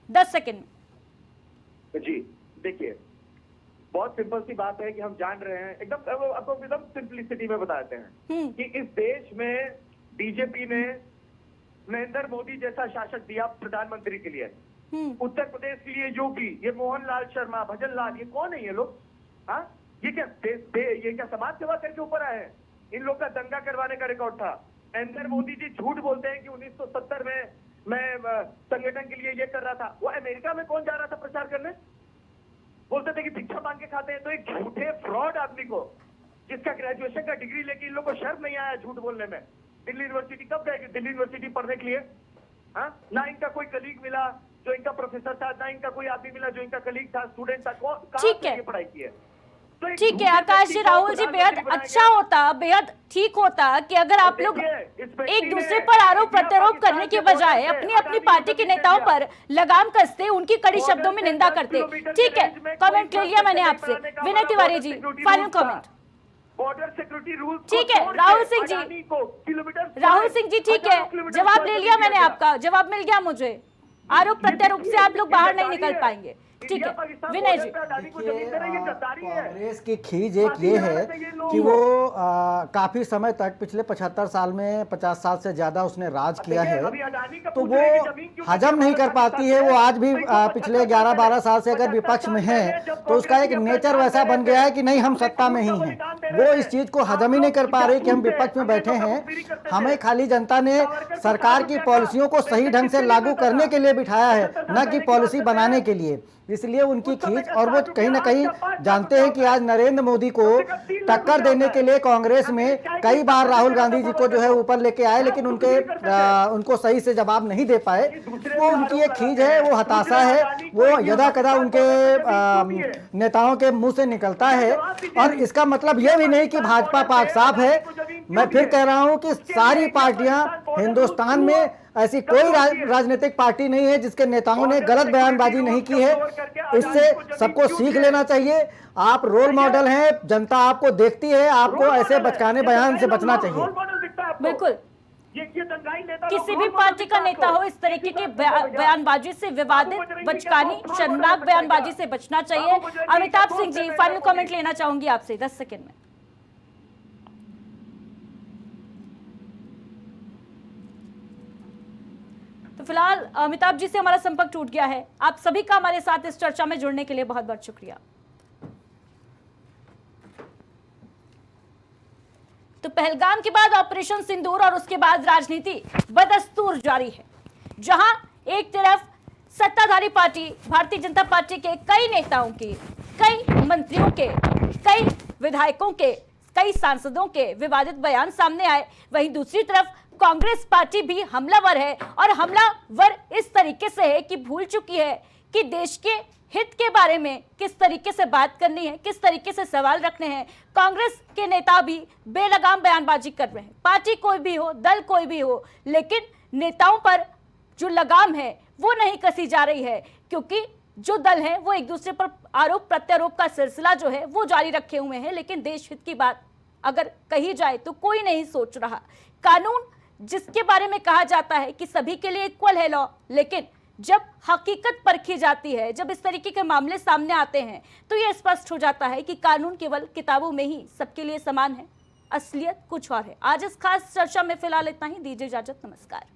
Speaker 1: 10 सेकंड में।
Speaker 3: जी देखिए, बहुत सिंपल सी बात है कि हम जान रहे हैं, एकदम सिंपलिसिटी में बताते हैं कि इस देश में बीजेपी ने नरेंद्र मोदी जैसा शासक दिया प्रधानमंत्री के लिए, उत्तर प्रदेश के लिए योगी, ये मोहनलाल शर्मा, भजन लाल, ये कौन है ये लोग? हाँ, ये क्या समाज सेवा करके ऊपर आए हैं? इन लोग का दंगा करवाने का रिकॉर्ड था। नरेंद्र मोदी जी झूठ बोलते हैं कि 1970 में मैं संगठन के लिए ये कर रहा था। वो अमेरिका में कौन जा रहा था प्रचार करने? बोलते थे कि भिक्षा मांग के खाते हैं। तो एक झूठे फ्रॉड आदमी को, जिसका ग्रेजुएशन का डिग्री लेके इन लोग को शर्म नहीं आया झूठ बोलने में। दिल्ली यूनिवर्सिटी कब गए दिल्ली यूनिवर्सिटी पढ़ने के लिए? हाँ, ना इनका कोई कलीग मिला जो इनका प्रोफेसर था, ना इनका कोई आदमी मिला जो इनका कलीग था, स्टूडेंट था, कहाँ
Speaker 1: ठीक
Speaker 3: से
Speaker 1: है।
Speaker 3: ये पढ़ाई की है? तो एक
Speaker 1: ठीक है
Speaker 3: दूसरे
Speaker 1: आकाश जी,
Speaker 3: व्यक्ति को
Speaker 1: राहुल जी, बेहद
Speaker 3: प्रधानमंत्री बनाया
Speaker 1: अच्छा
Speaker 3: गया।
Speaker 1: होता, बेहद ठीक होता कि अगर आप लोग
Speaker 3: देखिए, इस व्यक्ति
Speaker 1: एक दूसरे
Speaker 3: ने
Speaker 1: पर आरोप
Speaker 3: इंडिया
Speaker 1: प्रत्यारोप
Speaker 3: पाकिस्तान
Speaker 1: करने
Speaker 3: के
Speaker 1: के
Speaker 3: बॉर्डर
Speaker 1: बजाय
Speaker 3: से
Speaker 1: अपनी
Speaker 3: अडानी
Speaker 1: पार्टी
Speaker 3: को
Speaker 1: के
Speaker 3: जमीन
Speaker 1: नेताओं
Speaker 3: दे
Speaker 1: पर लगाम कसते, उनकी कड़ी
Speaker 3: बॉर्डर
Speaker 1: शब्दों में
Speaker 3: से
Speaker 1: निंदा
Speaker 3: 10
Speaker 1: करते।
Speaker 3: किलोमीटर के
Speaker 1: ठीक है,
Speaker 3: रेंज में
Speaker 1: कमेंट
Speaker 3: कोई
Speaker 1: ले लिया मैंने
Speaker 3: इंफ्रास्ट्रक्चर
Speaker 1: आपसे।
Speaker 3: बनाने का
Speaker 1: विनय
Speaker 3: हमारा
Speaker 1: तिवारी
Speaker 3: बॉर्डर
Speaker 1: जी,
Speaker 3: सिक्योरिटी
Speaker 1: फाइनल
Speaker 3: रूल्स था।
Speaker 1: कमेंट।
Speaker 3: बॉर्डर सिक्योरिटी रूल्स
Speaker 1: ठीक है, राहुल सिंह जी, राहुल सिंह जी, ठीक है, जवाब ले लिया मैंने आपका, जवाब मिल गया मुझे। आरोप प्रत्यारोप से आप लोग बाहर नहीं निकल पाएंगे। ठीक है विनय जी।
Speaker 4: कांग्रेस की खीज एक ये है कि वो काफी समय तक पिछले 75 साल में 50 साल से ज्यादा उसने राज किया है, तो वो हजम नहीं कर पाती है। वो आज भी पिछले 11-12 साल से अगर विपक्ष में है तो उसका एक नेचर वैसा बन गया है कि नहीं, हम सत्ता में ही हैं। वो इस चीज को हजम ही नहीं कर पा रहे कि हम विपक्ष में बैठे हैं। हमें खाली जनता ने सरकार की पॉलिसियों को सही ढंग से लागू करने के लिए बिठाया है, न कि पॉलिसी बनाने के लिए। इसलिए उनकी खींच, और वो कहीं ना कहीं जानते हैं कि आज नरेंद्र मोदी को टक्कर देने के लिए कांग्रेस में कई बार राहुल गांधी जी को जो है ऊपर लेके आए, लेकिन उनको सही से जवाब नहीं दे पाए। वो उनकी एक खींच है, वो हताशा है, वो यदा कदा उनके नेताओं के मुंह से निकलता है। और इसका मतलब यह भी नहीं कि भाजपा पाक साफ है। मैं फिर कह रहा हूं कि सारी पार्टियां हिंदुस्तान में, ऐसी कोई राजनीतिक पार्टी नहीं है जिसके नेताओं ने गलत बयानबाजी नहीं की है। इससे सबको सीख लेना चाहिए। आप रोल मॉडल हैं, जनता आपको देखती है, आपको ऐसे बचकाने बयान से बचना चाहिए।
Speaker 1: बिल्कुल, किसी भी पार्टी का नेता हो, इस तरीके के बयानबाजी से, विवादित, बचकानी, शर्मनाक बयानबाजी से बचना चाहिए। अमिताभ सिंह जी, फाइनल कमेंट लेना चाहूंगी आपसे 10 सेकंड में। तो फिलहाल अमिताभ जी से हमारा संपर्क टूट गया है। आप सभी का हमारे साथ इस चर्चा में जुड़ने के लिए बहुत बहुत शुक्रिया। तो पहलगाम के बाद ऑपरेशन सिंदूर और उसके बाद राजनीति बदस्तूर जारी है, जहां एक तरफ सत्ताधारी पार्टी भारतीय जनता पार्टी के कई नेताओं की, कई मंत्रियों के, कई विधायकों के, कई सांसदों के विवादित बयान सामने आए, वहीं दूसरी तरफ कांग्रेस पार्टी भी हमलावर है, और हमलावर इस तरीके से है कि भूल चुकी है कि देश के हित के बारे में किस तरीके से बात करनी है, किस तरीके से सवाल रखने हैं। कांग्रेस के नेता भी बेलगाम बयानबाजी कर रहे हैं, पार्टी कोई भी हो, दल कोई भी हो, लेकिन नेताओं पर जो लगाम है वो नहीं कसी जा रही है, क्योंकि जो दल है वो एक दूसरे पर आरोप प्रत्यारोप का सिलसिला जो है वो जारी रखे हुए हैं, लेकिन देश हित की बात अगर कही जाए तो कोई नहीं सोच रहा। कानून जिसके बारे में कहा जाता है कि सभी के लिए इक्वल है लॉ, लेकिन जब हकीकत परखी जाती है, जब इस तरीके के मामले सामने आते हैं, तो यह स्पष्ट हो जाता है कि कानून केवल किताबों में ही सबके लिए समान है, असलियत कुछ और है। आज इस खास चर्चा में फिलहाल इतना ही, दीजिए इजाजत, नमस्कार।